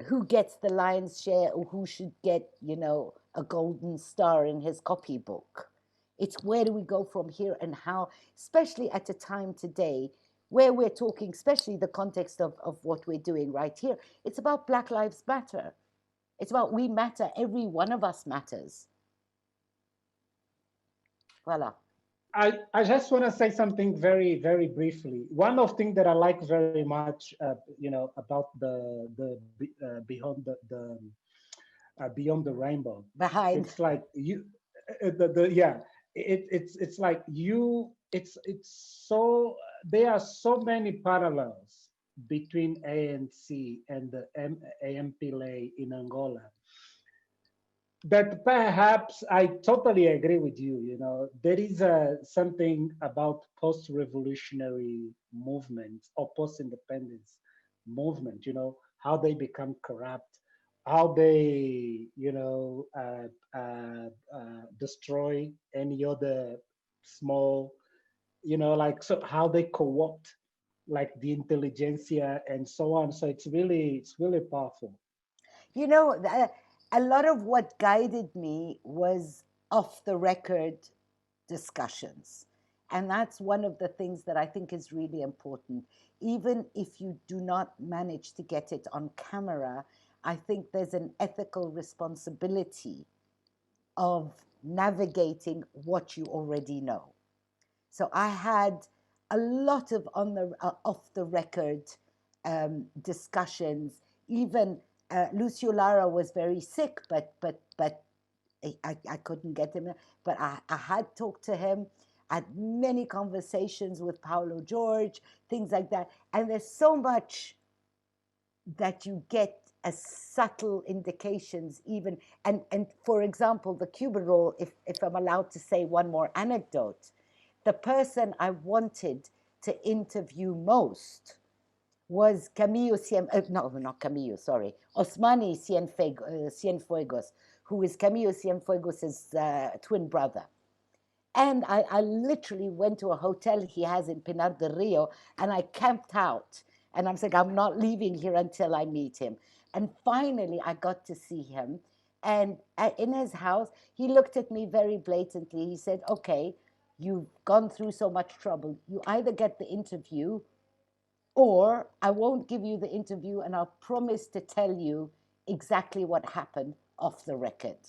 who gets the lion's share or who should get, a golden star in his copybook. It's where do we go from here and how, especially at a time today where we're talking, especially the context of what we're doing right here. It's about Black Lives Matter. It's about we matter. Every one of us matters. Voila.
I just want to say something very, very briefly. One of things that I like very much, about beyond the rainbow.
Behind.
It's like you, yeah. It's like you. It's so there are so many parallels between ANC and the AMPLA in Angola that perhaps I totally agree with you. There is something about post-revolutionary movements or post-independence movement. How they become corrupt, how they destroy any other small, like so how they co-opt like the intelligentsia and so on. So it's really powerful.
A lot of what guided me was off the record discussions. And that's one of the things that I think is really important. Even if you do not manage to get it on camera, I think there's an ethical responsibility of navigating what you already know. So I had a lot of off the record discussions. Even Lucio Lara was very sick, but I couldn't get him. But I had talked to him. I had many conversations with Paulo George, things like that. And there's so much that you get as subtle indications even. And for example, the Cuba role, if I'm allowed to say one more anecdote, the person I wanted to interview most was Camillo no, not Camillo, sorry, Osmani Cienfuegos, who is Camillo Cienfuegos' twin brother. And I literally went to a hotel he has in Pinar del Rio and I camped out. And I'm saying, I'm not leaving here until I meet him. And finally, I got to see him. And in his house, he looked at me very blatantly. He said, okay, you've gone through so much trouble. You either get the interview or I won't give you the interview and I'll promise to tell you exactly what happened off the record.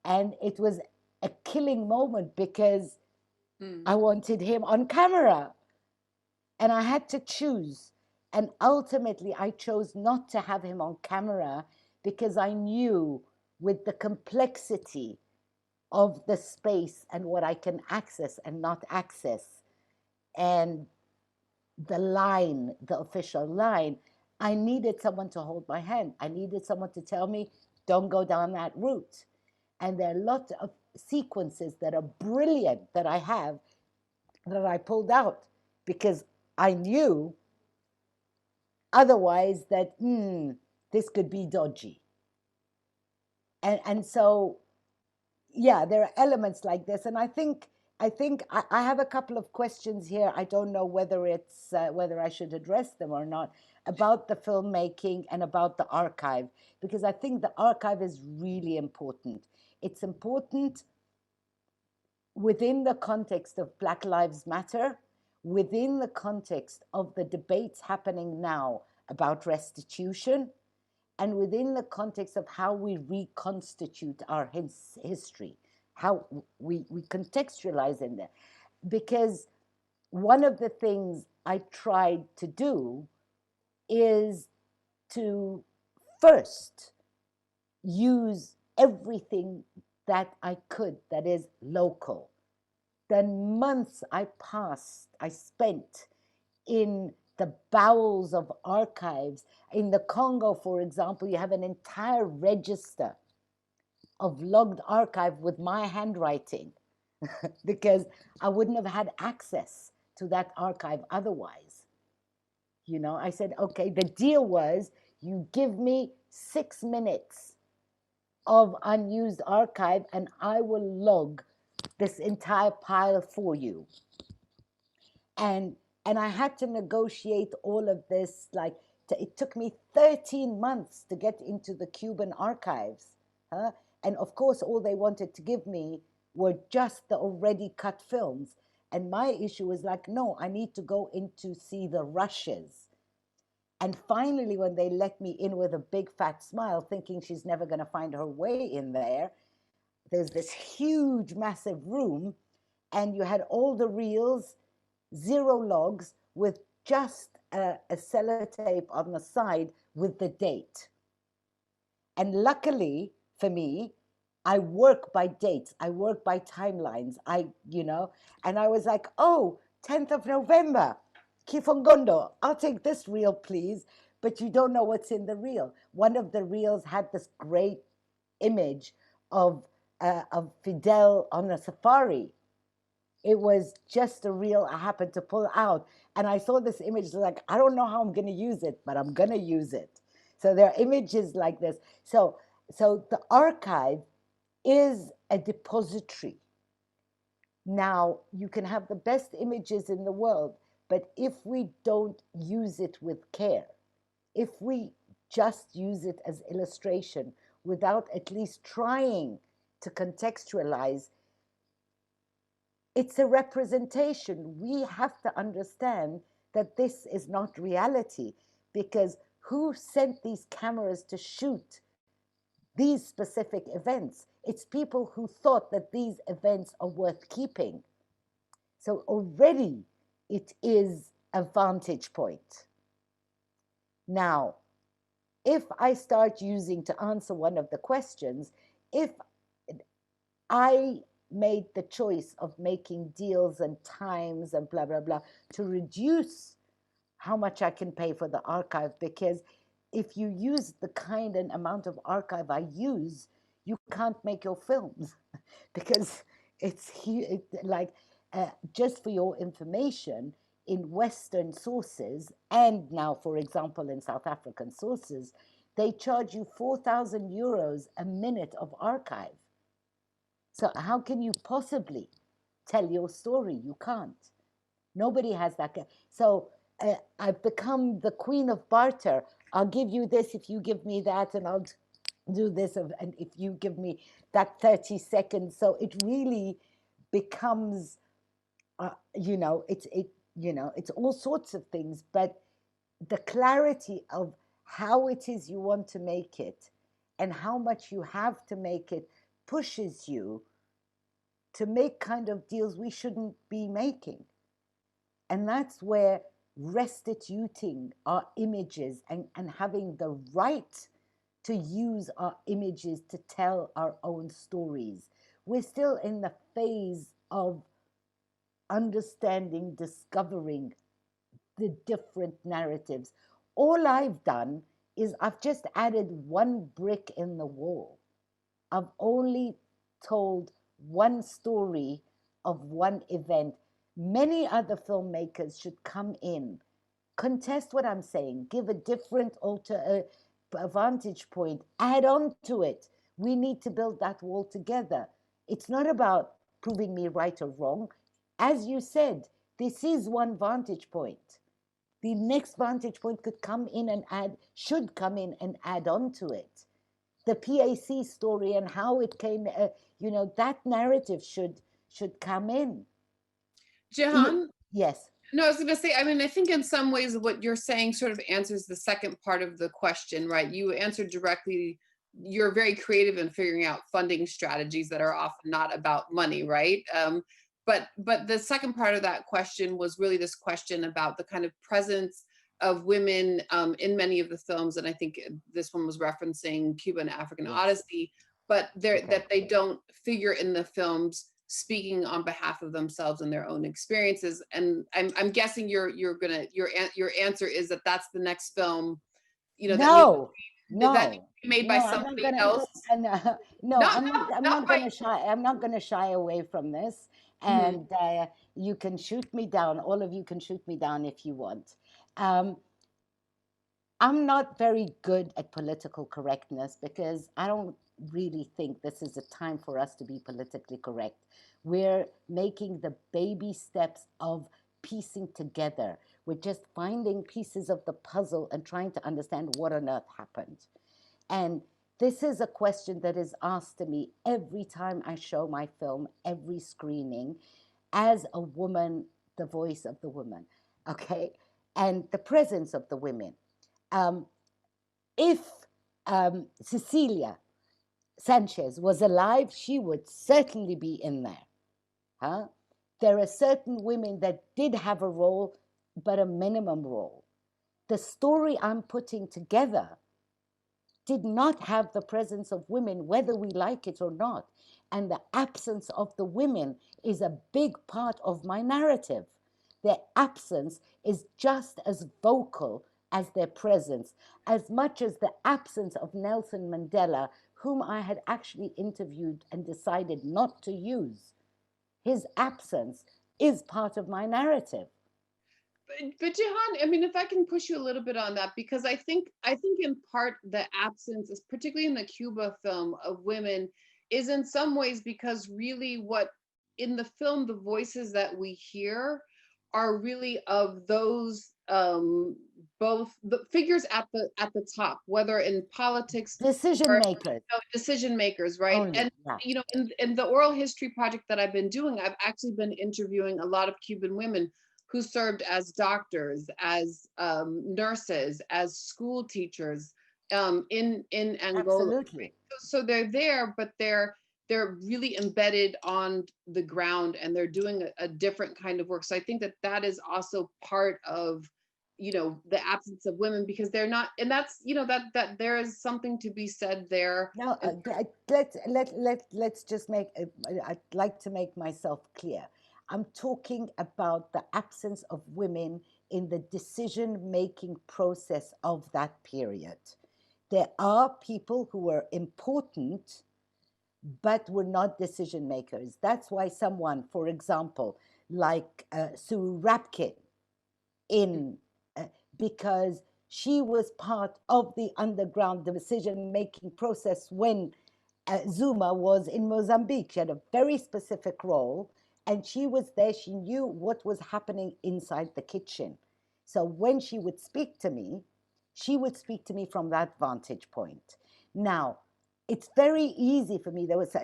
And it was a killing moment because I wanted him on camera and I had to choose. And ultimately, I chose not to have him on camera because I knew with the complexity of the space and what I can access and not access, and the official line, I needed someone to hold my hand. I needed someone to tell me, don't go down that route. And there are lots of sequences that are brilliant that I have that I pulled out because I knew otherwise that this could be dodgy. And so, yeah, there are elements like this. And I think I think I have a couple of questions here. I don't know whether it's whether I should address them or not, about the filmmaking and about the archive, because I think the archive is really important. It's important within the context of Black Lives Matter, within the context of the debates happening now about restitution, and within the context of how we reconstitute our history, how we contextualize in there. Because one of the things I tried to do is to first use everything that I could that is local. The months I spent in the bowels of archives. In the Congo, for example, you have an entire register of logged archive with my handwriting because I wouldn't have had access to that archive otherwise. You know, I said, okay, the deal was you give me 6 minutes of unused archive and I will log this entire pile for you. And I had to negotiate all of this. Like, it took me 13 months to get into the Cuban archives. Huh? And of course, all they wanted to give me were just the already cut films. And my issue was like, no, I need to go in to see the rushes. And finally, when they let me in with a big fat smile, thinking she's never going to find her way in there, there's this huge, massive room, and you had all the reels, 0 logs, with just a sellotape on the side with the date. And luckily for me, I work by dates, I work by timelines, and I was like, oh, 10th of November, Kifongondo, I'll take this reel, please. But you don't know what's in the reel. One of the reels had this great image of Fidel on a safari. It was just a reel I happened to pull out. And I saw this image, like, I don't know how I'm going to use it, but I'm going to use it. So there are images like this. So the archive is a depository. Now, you can have the best images in the world, but if we don't use it with care, if we just use it as illustration without at least trying to contextualize, it's a representation. We have to understand that this is not reality, because who sent these cameras to shoot these specific events? It's people who thought that these events are worth keeping. So already it is a vantage point. Now, if I start using, to answer one of the questions, if I made the choice of making deals and times and blah, blah, blah, to reduce how much I can pay for the archive, because if you use the kind and amount of archive I use, you can't make your films because it's like, just for your information, in Western sources, and now, for example, in South African sources, they charge you 4,000 euros a minute of archive. So how can you possibly tell your story? You can't. Nobody has that. So I've become the queen of barter. I'll give you this if you give me that, and I'll do this, and if you give me that 30 seconds. So it really becomes, it's all sorts of things, but the clarity of how it is you want to make it and how much you have to make it pushes you to make kind of deals we shouldn't be making. And that's where restituting our images and having the right to use our images to tell our own stories. We're still in the phase of understanding, discovering the different narratives. All I've done is I've just added one brick in the wall. I've only told one story of one event. Many other filmmakers should come in, contest what I'm saying, give a different vantage point, add on to it. We need to build that wall together. It's not about proving me right or wrong. As you said, this is one vantage point. The next vantage point could come in and should come in and add on to it. The PAC story and how it came, that narrative should come in.
Jihan?
Yes.
No, I was going to say, I mean, I think in some ways what you're saying sort of answers the second part of the question, right? You answered directly. You're very creative in figuring out funding strategies that are often not about money, right? But the second part of that question was really this question about the kind of presence of women in many of the films, and I think this one was referencing Cuba and African Odyssey, but that they don't figure in the films speaking on behalf of themselves and their own experiences. And I'm guessing your answer is that that's the next film,
No,
that made by somebody else.
I'm not gonna shy away from this. And you can shoot me down. All of you can shoot me down if you want. I'm not very good at political correctness because I don't really think this is a time for us to be politically correct. We're making the baby steps of piecing together. We're just finding pieces of the puzzle and trying to understand what on earth happened. And this is a question that is asked to me every time I show my film, every screening, as a woman, the voice of the woman, okay? And the presence of the women. If Cecilia Sanchez was alive, she would certainly be in there. Huh? There are certain women that did have a role, but a minimum role. The story I'm putting together did not have the presence of women, whether we like it or not. And the absence of the women is a big part of my narrative. Their absence is just as vocal as their presence, as much as the absence of Nelson Mandela, whom I had actually interviewed and decided not to use. His absence is part of my narrative.
But Jihan, I mean, if I can push you a little bit on that, because I think in part the absence, is particularly in the Cuba film, of women is in some ways because really what in the film, the voices that we hear are really of those both the figures at the top, whether in politics,
decision makers,
decision makers, right?
Only,
and
yeah.
In the oral history project that I've been doing, I've actually been interviewing a lot of Cuban women who served as doctors, as nurses, as school teachers in Angola.
Absolutely.
So they're there, but they're really embedded on the ground, and they're doing a different kind of work. So I think that is also part of the absence of women, because they're not, and that's that there is something to be said there.
No, let's just make. I'd like to make myself clear. I'm talking about the absence of women in the decision-making process of that period. There are people who were important, but were not decision makers. That's why someone, for example, like Sue Rapkin, because she was part of the underground decision-making process when Zuma was in Mozambique. She had a very specific role, and she was there. She knew what was happening inside the kitchen. So when she would speak to me, she would speak to me from that vantage point. Now, it's very easy for me. There was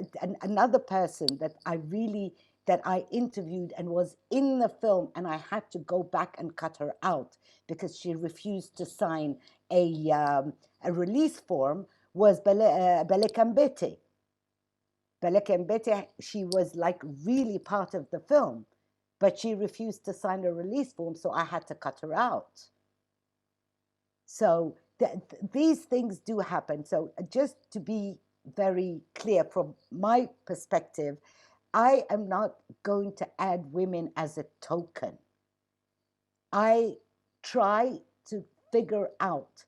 another person that I interviewed and was in the film, and I had to go back and cut her out because she refused to sign a release form, was Belekambete. Belekambete, she was like really part of the film, but she refused to sign a release form, so I had to cut her out. So these things do happen. So just to be very clear from my perspective, I am not going to add women as a token. I try to figure out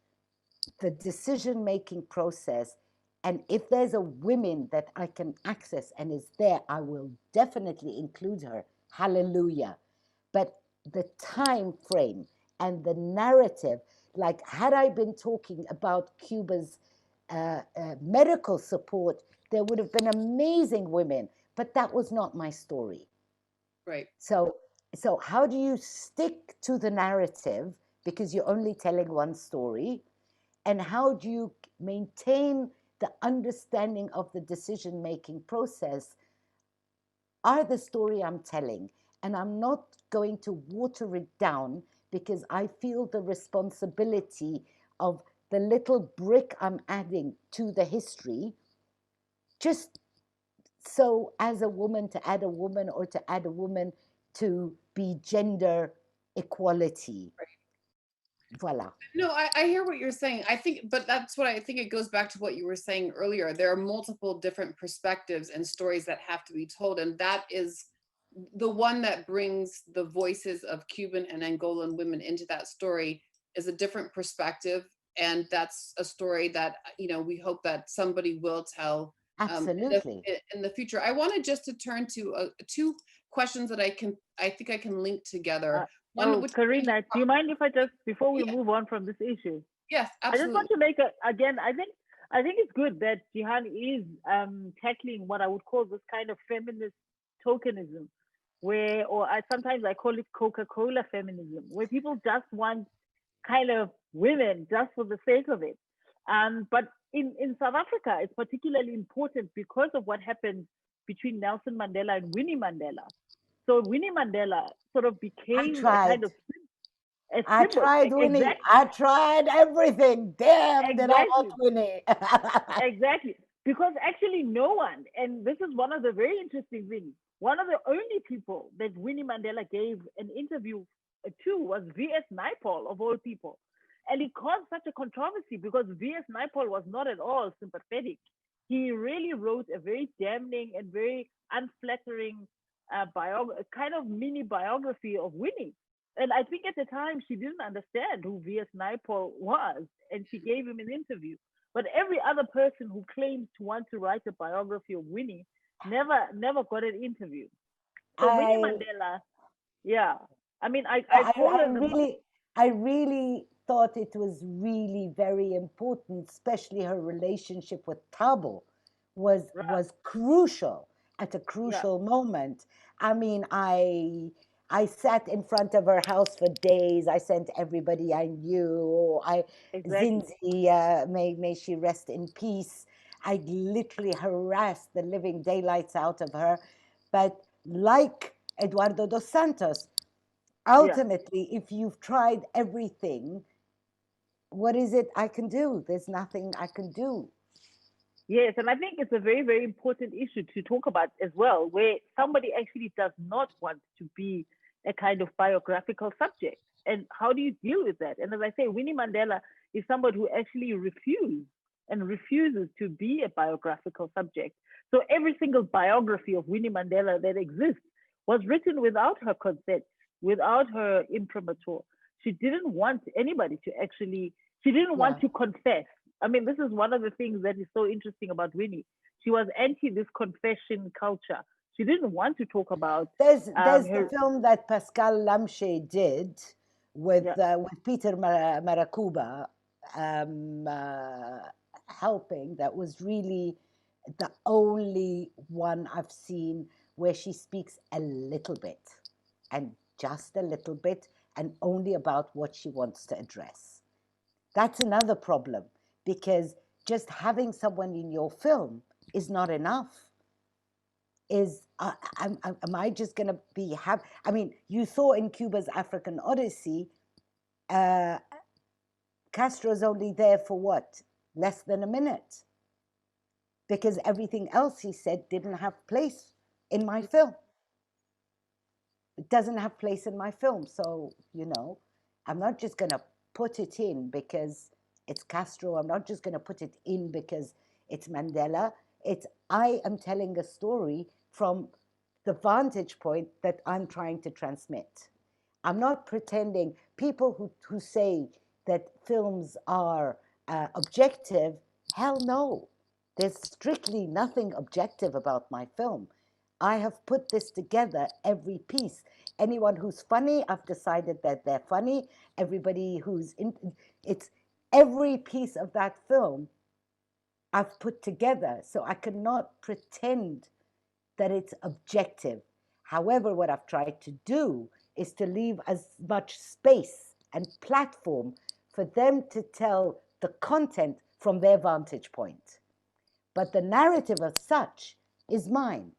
the decision-making process, and if there's a woman that I can access and is there, I will definitely include her. Hallelujah. But the time frame and the narrative, like had I been talking about Cuba's medical support, there would have been amazing women. but that was not my story.
Right.
So how do you stick to the narrative because you're only telling one story? And how do you maintain the understanding of the decision-making process? Are the story I'm telling, and I'm not going to water it down because I feel the responsibility of the little brick I'm adding to the history, just so as a woman to add a woman, or to add a woman to be gender equality. Voila.
No, I hear what you're saying. I think, but that's what I think it goes back to what you were saying earlier. There are multiple different perspectives and stories that have to be told. And that is the one that brings the voices of Cuban and Angolan women into that story is a different perspective. And that's a story that, you know, we hope that somebody will tell
Absolutely.
in the future. I wanted just to turn to two questions that I think I can link together. One, which
Karina, do you mind if I just, before we
Yeah.
move on from this issue?
Yes,
I just want
absolutely.
to make again, I think it's good that Jihan is tackling what I would call this kind of feminist tokenism, where, or sometimes I call it Coca-Cola feminism, where people just want kind of women just for the sake of it. But in South Africa, it's particularly important because of what happened between Nelson Mandela and Winnie Mandela. So Winnie Mandela sort of became a kind of a
I
symbol.
tried Winnie. I tried everything. Damn, did I want Winnie?
Exactly. Because actually no one, and this is one of the very interesting things, one of the only people that Winnie Mandela gave an interview to was V.S. Naipaul, of all people. And it caused such a controversy because V.S. Naipaul was not at all sympathetic. He really wrote a very damning and very unflattering kind of mini biography of Winnie. And I think at the time she didn't understand who V.S. Naipaul was, and she gave him an interview. But every other person who claims to want to write a biography of Winnie never got an interview. So Winnie Mandela, yeah. I mean, I call her
I really thought it was really very important, especially her relationship with Thabo was crucial at a crucial moment. I mean, I sat in front of her house for days. I sent everybody I knew. Zinzi, may she rest in peace. I literally harassed the living daylights out of her. But like Eduardo dos Santos, ultimately, if you've tried everything, what is it I can do? There's nothing I can do.
Yes, and I think it's a very, very important issue to talk about as well, where somebody actually does not want to be a kind of biographical subject. And how do you deal with that? And as I say, Winnie Mandela is somebody who actually refuses to be a biographical subject. So every single biography of Winnie Mandela that exists was written without her consent, without her imprimatur. She didn't want anybody to actually, she didn't want to confess. I mean, this is one of the things that is so interesting about Winnie. She was anti this confession culture. She didn't want to talk about.
There's the film that Pascal Lamche did with Peter Maracuba helping. That was really the only one I've seen where she speaks a little bit, and just a little bit, and only about what she wants to address. That's another problem, because just having someone in your film is not enough. Am I just going to be happy? I mean, you saw in Cuba's African Odyssey, Castro's only there for what? Less than a minute. Because everything else he said didn't have place in my film. It doesn't have place in my film. So, I'm not just going to put it in because it's Castro. I'm not just going to put it in because it's Mandela. I am telling a story from the vantage point that I'm trying to transmit. I'm not pretending. People who say that films are objective, hell no. There's strictly nothing objective about my film. I have put this together, every piece. Anyone who's funny, I've decided that they're funny. Everybody who's it's every piece of that film I've put together. So I cannot pretend that it's objective. However, what I've tried to do is to leave as much space and platform for them to tell the content from their vantage point. But the narrative as such is mine.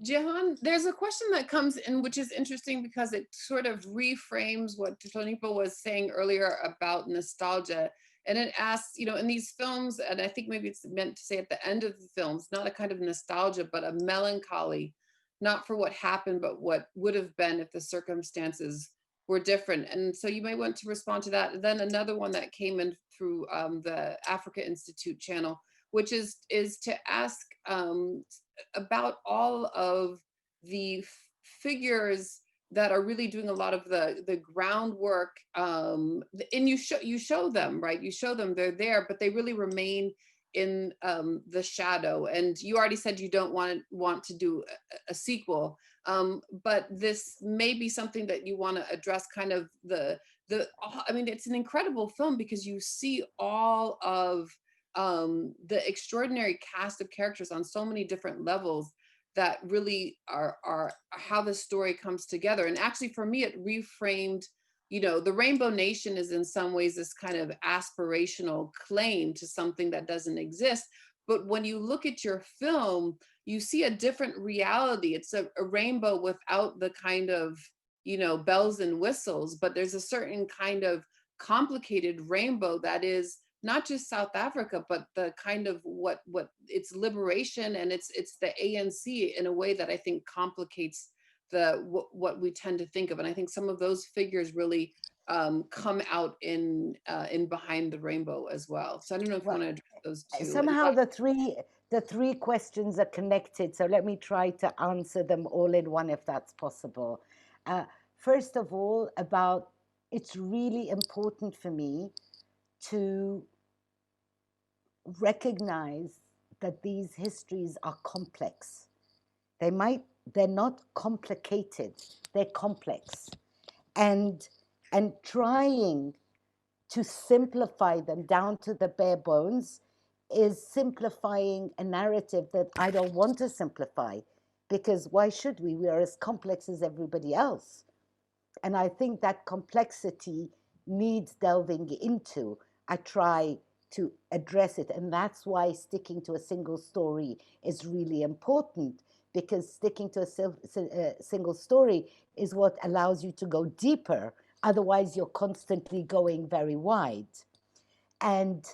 Jihan, there's a question that comes in, which is interesting because it sort of reframes what Tonipo was saying earlier about nostalgia. And it asks, you know, in these films, and I think maybe it's meant to say at the end of the films, not a kind of nostalgia, but a melancholy, not for what happened, but what would have been if the circumstances were different. And so you may want to respond to that. And then another one that came in through the Africa Institute channel, which is to ask about all of the figures that are really doing a lot of the groundwork, and you show them, right? You show them, they're there, but they really remain in the shadow. And you already said you don't want to do a sequel, but this may be something that you want to address, kind of I mean, it's an incredible film because you see all of the extraordinary cast of characters on so many different levels that really are how the story comes together. And actually for me, it reframed, you know, the Rainbow Nation is in some ways this kind of aspirational claim to something that doesn't exist. But when you look at your film, you see a different reality. It's a rainbow without the kind of, you know, bells and whistles, but there's a certain kind of complicated rainbow that is not just South Africa, but the kind of what it's liberation, and it's the ANC in a way that I think complicates what we tend to think of. And I think some of those figures really come out in Behind the Rainbow as well. So I don't know if you want to address those two.
Somehow the three questions are connected, so let me try to answer them all in one if that's possible. First of all, it's really important for me to recognize that these histories are complex. They're not complicated, they're complex. And trying to simplify them down to the bare bones is simplifying a narrative that I don't want to simplify, because why should we? We are as complex as everybody else. And I think that complexity needs delving into. I try to address it. And that's why sticking to a single story is really important, because sticking to a single story is what allows you to go deeper. Otherwise, you're constantly going very wide. And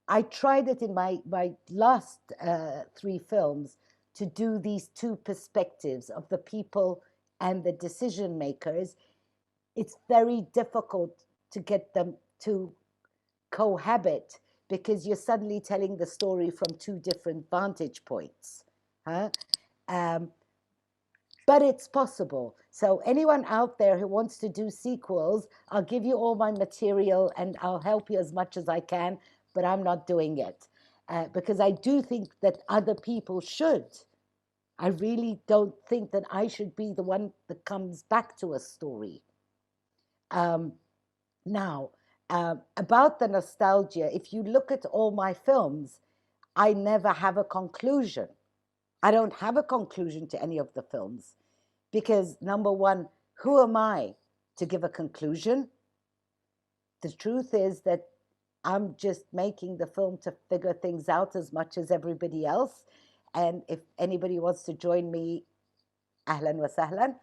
I tried it in my last 3 films to do these two perspectives of the people and the decision makers. It's very difficult to get them to cohabit because you're suddenly telling the story from 2 different vantage points. Huh? But it's possible. So anyone out there who wants to do sequels, I'll give you all my material and I'll help you as much as I can, but I'm not doing it because I do think that other people should. I really don't think that I should be the one that comes back to a story. Now, about the nostalgia, if you look at all my films, I never have a conclusion. I don't have a conclusion to any of the films because, number one, who am I to give a conclusion? The truth is that I'm just making the film to figure things out as much as everybody else. And if anybody wants to join me, ahlan wa sahlan.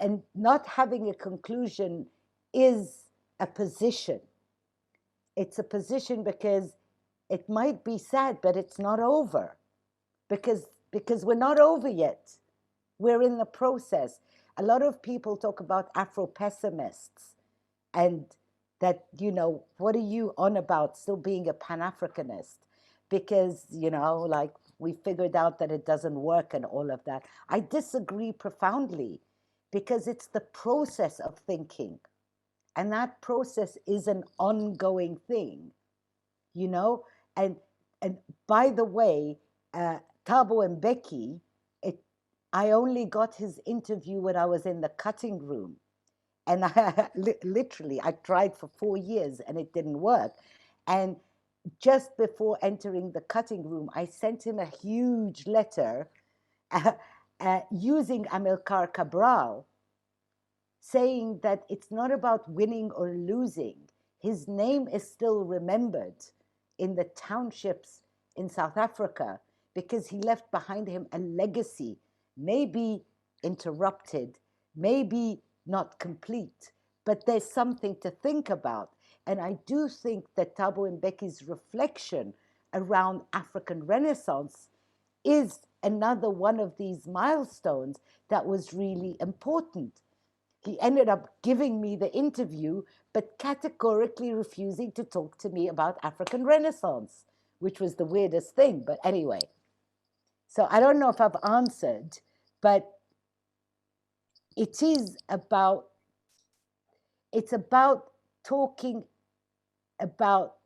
And not having a conclusion is a position. It's a position because it might be sad, but it's not over. Because we're not over yet. We're in the process. A lot of people talk about Afro-pessimists and that, you know, what are you on about still being a Pan-Africanist? Because, you know, like we figured out that it doesn't work and all of that. I disagree profoundly because it's the process of thinking. And that process is an ongoing thing, you know? And by the way, Thabo Mbeki, I only got his interview when I was in the cutting room. And literally, I tried for 4 years and it didn't work. And just before entering the cutting room, I sent him a huge letter using Amilcar Cabral, saying that it's not about winning or losing. His name is still remembered in the townships in South Africa because he left behind him a legacy, maybe interrupted, maybe not complete, but there's something to think about. And I do think that Thabo Mbeki's reflection around African Renaissance is another one of these milestones that was really important. He ended up giving me the interview, but categorically refusing to talk to me about African Renaissance, which was the weirdest thing. But anyway, so I don't know if I've answered, but it is about, it's about talking about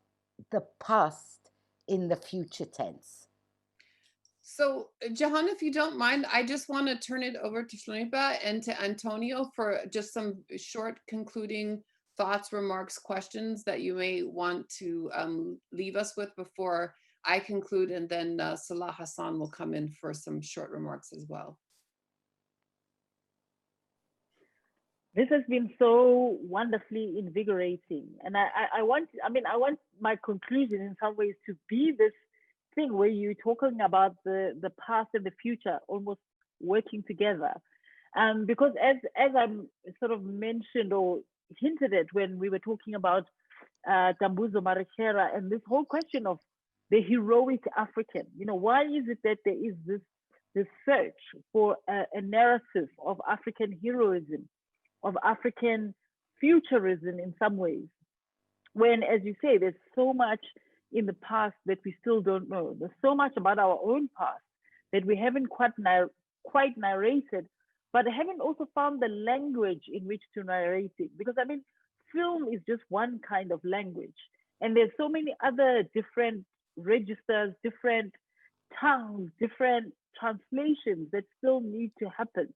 the past in the future tense.
So, Jihan, if you don't mind, I just want to turn it over to Shonipa and to Antonio for just some short concluding thoughts, remarks, questions that you may want to leave us with before I conclude, and then Salah Hassan will come in for some short remarks as well.
This has been so wonderfully invigorating, and I want my conclusion in some ways to be this thing where you're talking about the past and the future almost working together, because as I'm sort of mentioned or hinted at when we were talking about Tambuzo Marechera and this whole question of the heroic African, why is it that there is this search for a narrative of African heroism, of African futurism in some ways, when, as you say, there's so much in the past that we still don't know. There's so much about our own past that we haven't quite narrated, but haven't also found the language in which to narrate it. Because film is just one kind of language, and there's so many other different registers, different tongues, different translations that still need to happen.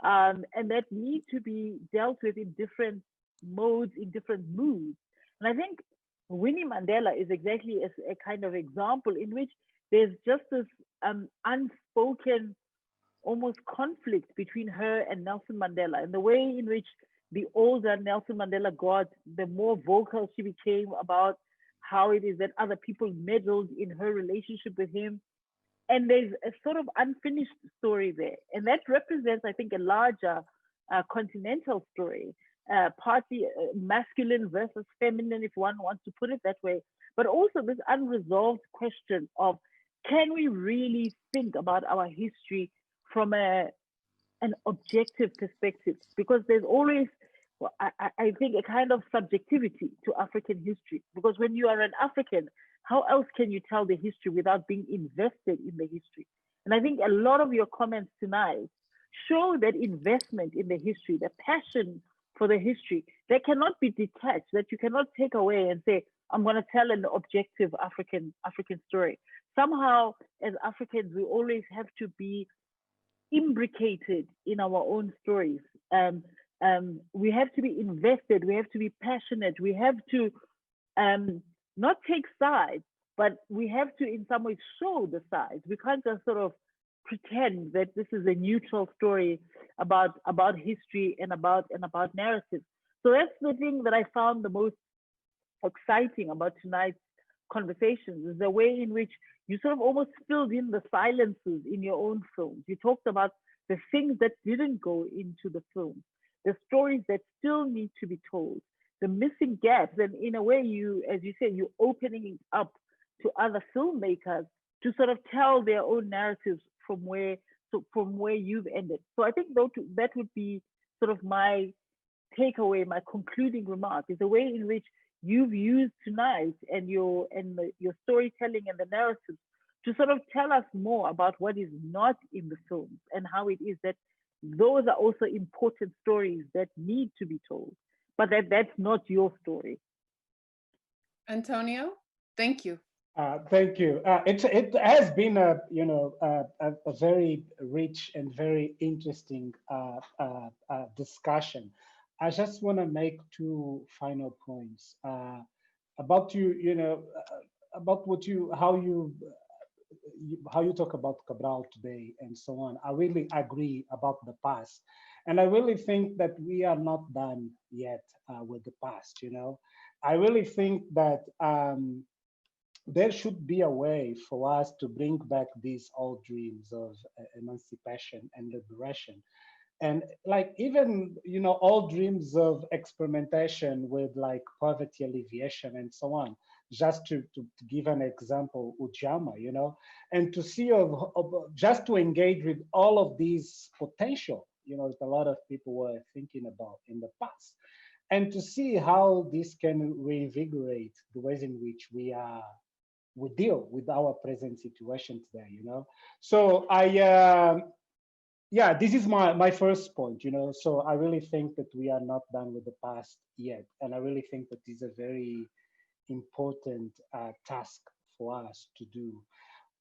And that need to be dealt with in different modes, in different moods. And I think Winnie Mandela is exactly a kind of example in which there's just this unspoken, almost conflict between her and Nelson Mandela, and the way in which the older Nelson Mandela got, the more vocal she became about how it is that other people meddled in her relationship with him. And there's a sort of unfinished story there. And that represents, I think, a larger continental story, partly masculine versus feminine, if one wants to put it that way, but also this unresolved question of, can we really think about our history from an objective perspective? Because there's always, I think, a kind of subjectivity to African history. Because when you are an African, how else can you tell the history without being invested in the history? And I think a lot of your comments tonight show that investment in the history, the passion for the history, that cannot be detached, that you cannot take away and say, I'm going to tell an objective African story. Somehow, as Africans, we always have to be imbricated in our own stories. We have to be invested, we have to be passionate, we have to not take sides, but we have to in some ways show the sides. We can't just sort of pretend that this is a neutral story about history and about narrative. So that's the thing that I found the most exciting about tonight's conversations, is the way in which you sort of almost filled in the silences in your own films. You talked about the things that didn't go into the film, the stories that still need to be told, the missing gaps. And in a way, you, as you say, you're opening it up to other filmmakers to sort of tell their own narratives from where you've ended. So I think that would be sort of my takeaway, my concluding remark, is the way in which you've used tonight and your storytelling and the narratives to sort of tell us more about what is not in the films, and how it is that those are also important stories that need to be told, but that's not your story.
Antonio, thank you.
Thank you. It has been a very rich and very interesting discussion. I just want to make two final points. about about what you how you talk about Cabral today and so on. I really agree about the past, and I really think that we are not done yet with the past. I really think that there should be a way for us to bring back these old dreams of emancipation and liberation, and like even all dreams of experimentation with like poverty alleviation and so on, just to give an example, Ujamaa, and to see just to engage with all of these potential that a lot of people were thinking about in the past, and to see how this can reinvigorate the ways in which we deal with our present situation today. So yeah, this is my first point. So I really think that we are not done with the past yet, and I really think that this is a very important task for us to do.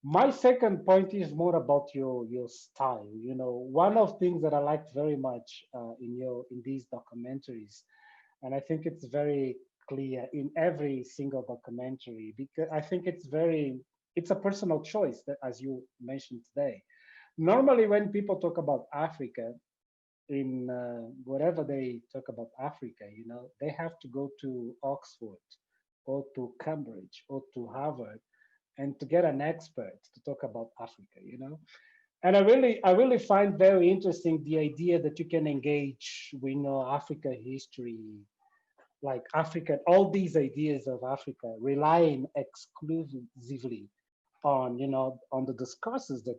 My second point is more about your style. One of things that I liked very much in these documentaries, and I think it's very clear in every single documentary, because I think it's a personal choice, that as you mentioned today. Normally, when people talk about Africa, in wherever they talk about Africa, they have to go to Oxford or to Cambridge or to Harvard and to get an expert to talk about Africa. And I really find very interesting the idea that you can engage with Africa history, like Africa, all these ideas of Africa, relying exclusively on the discourses that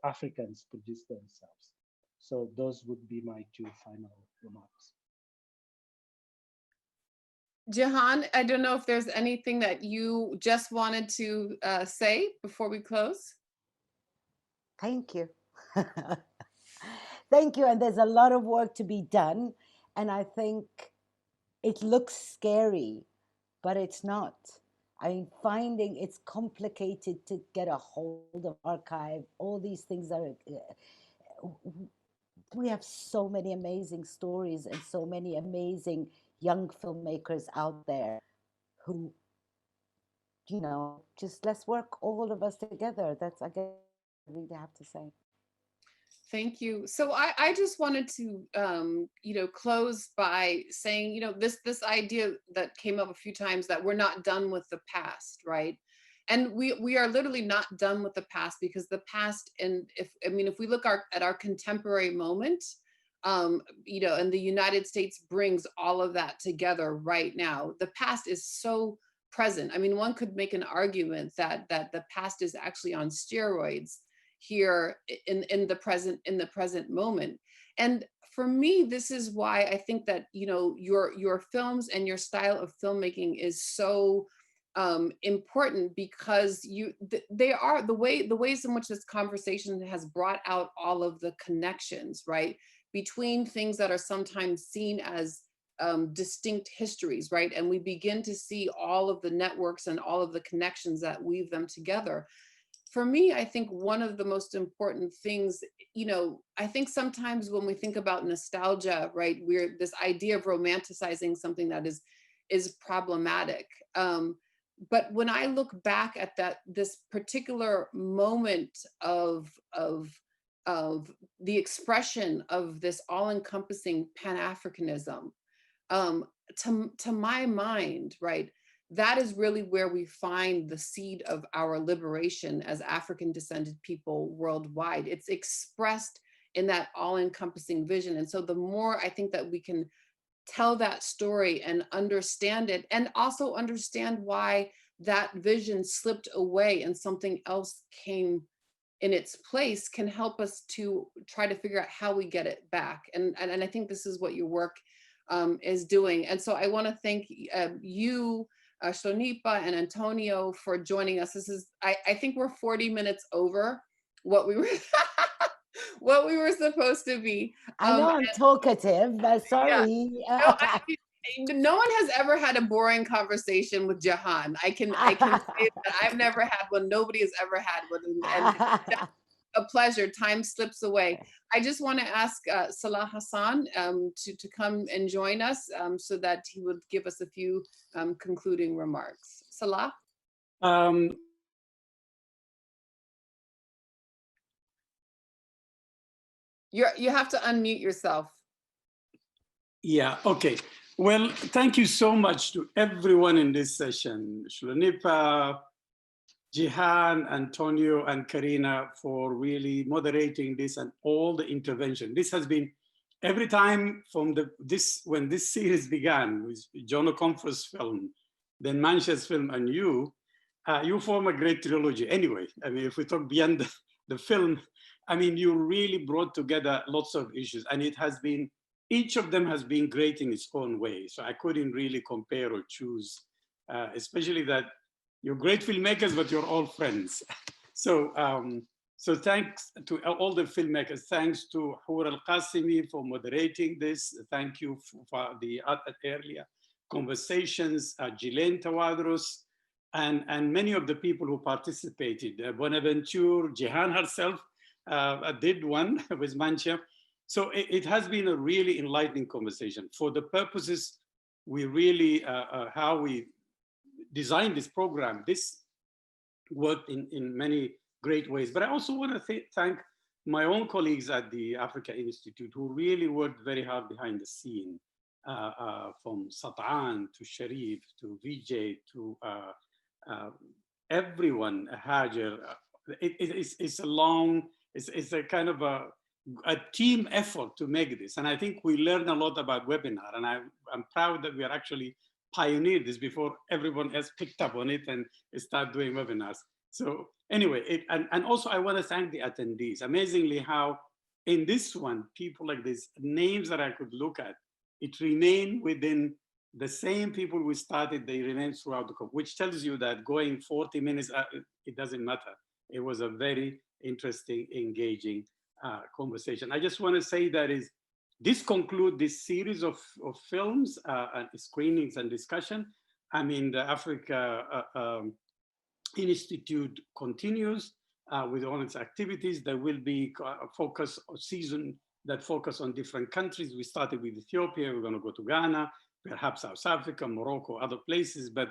Africans produce themselves. So those would be my two final remarks.
Jihan, I don't know if there's anything that you just wanted to say before we close.
Thank you. Thank you. And there's a lot of work to be done. And I think it looks scary, but it's not. I mean, finding it's complicated to get a hold of archive. All these things are. We have so many amazing stories and so many amazing young filmmakers out there who, just let's work all of us together. That's, I guess, what I really have to say.
Thank you. So I just wanted to, close by saying, this idea that came up a few times, that we're not done with the past, right? And we are literally not done with the past, because the past, and if we look at our contemporary moment, and the United States brings all of that together right now. The past is so present. I mean, one could make an argument that the past is actually on steroids here in the present moment. And for me, this is why I think that your films and your style of filmmaking is so important, because they are the ways in which this conversation has brought out all of the connections, right, between things that are sometimes seen as distinct histories, right? And we begin to see all of the networks and all of the connections that weave them together. For me, I think one of the most important things, I think sometimes when we think about nostalgia, right, we're this idea of romanticizing something that is problematic. But when I look back at this particular moment of the expression of this all-encompassing Pan-Africanism, to my mind, right, that is really where we find the seed of our liberation as African descended people worldwide. It's expressed in that all-encompassing vision. And so the more I think that we can tell that story and understand it, and also understand why that vision slipped away and something else came in its place, can help us to try to figure out how we get it back. And I think this is what your work is doing. And so I want to thank you, Shonipa and Antonio, for joining us. This is, I think we're 40 minutes over what we were what we were supposed to be.
I know I'm talkative, but sorry.
Yeah. No one has ever had a boring conversation with Jihan. I can say that I've never had one. Nobody has ever had one. And A pleasure. Time slips away. I just want to ask Salah Hassan to come and join us so that he would give us a few concluding remarks. Salah? You have to unmute yourself.
Yeah, okay. Well, thank you so much to everyone in this session. Shlonipa, Jihan, Antonio, and Karina for really moderating this and all the intervention. This has been every time from when this series began with John Okonfo's film, then Mancha's film, and you form a great trilogy. Anyway, I mean, if we talk beyond the film, I mean, you really brought together lots of issues, and it has been, each of them has been great in its own way. So I couldn't really compare or choose, especially that you're great filmmakers, but you're all friends. So, so thanks to all the filmmakers. Thanks to Hour Al-Qasimi for moderating this. Thank you for the earlier conversations, Ghislaine Tawadros, and many of the people who participated. Bonaventure, Jihan herself did one with Mancha. So it has been a really enlightening conversation. For the purposes we really, how we designed this program, this worked in many great ways. But I also want to thank my own colleagues at the Africa Institute who really worked very hard behind the scene, from Sat'an to Sharif to Vijay to everyone, Hajar. It's a long, it's a kind of a team effort to make this. And I think we learned a lot about webinar, and I'm proud that we are actually pioneered this before everyone else picked up on it and started doing webinars. So anyway, and also I want to thank the attendees. Amazingly how in this one, people like this, names that I could look at, it remained within the same people we started, they remain throughout the conference, which tells you that going 40 minutes, it doesn't matter. It was a very interesting, engaging conversation. I just want to say that this concludes this series of films, and screenings and discussion. I mean, the Africa Institute continues with all its activities. There will be a season that focus on different countries. We started with Ethiopia, we're going to go to Ghana, perhaps South Africa, Morocco, other places, but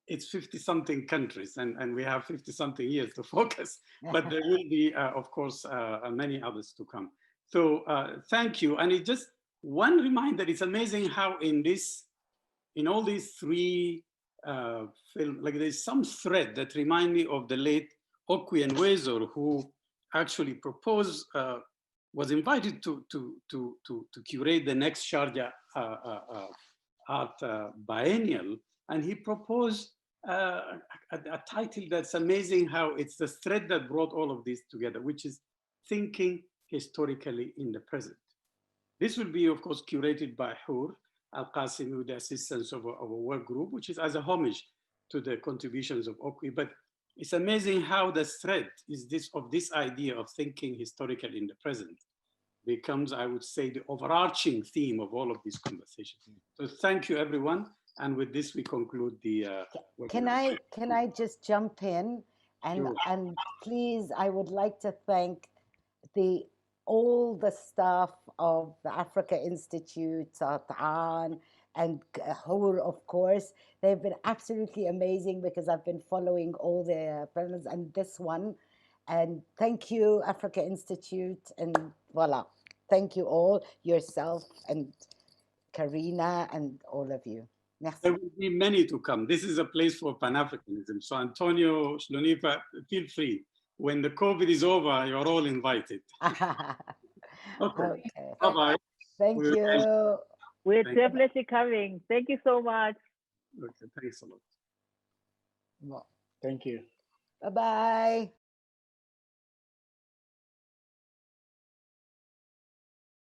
it's 50-something countries, and we have 50-something years to focus, but there will be, of course, many others to come. So thank you. And it just one reminder, it's amazing how in all these three films, like there's some thread that remind me of the late Okwi and Wezor, who actually proposed, was invited to curate the next Sharjah Art Biennial. And he proposed a title that's amazing how it's the thread that brought all of this together, which is thinking historically in the present. This will be, of course, curated by Hour Al-Qasimi with the assistance of a work group, which is as a homage to the contributions of Okwi. But it's amazing how the thread is this idea of thinking historically in the present becomes, I would say, the overarching theme of all of these conversations. So thank you, everyone. And with this, we conclude the
Can I just jump in and please, I would like to thank all the staff of the Africa Institute, Sat'an, and Hour, of course. They've been absolutely amazing because I've been following all the panels and this one. And thank you, Africa Institute, and voila. Thank you all, yourself and Karina and all of you. Merci.
There will be many to come. This is a place for Pan-Africanism. So Antonio, Shlonipa, feel free. When the COVID is over, you're all invited. Okay. Bye-bye.
Thank you.
We're definitely coming. Thank you so much.
Okay, thanks a lot.
Thank you.
Bye-bye.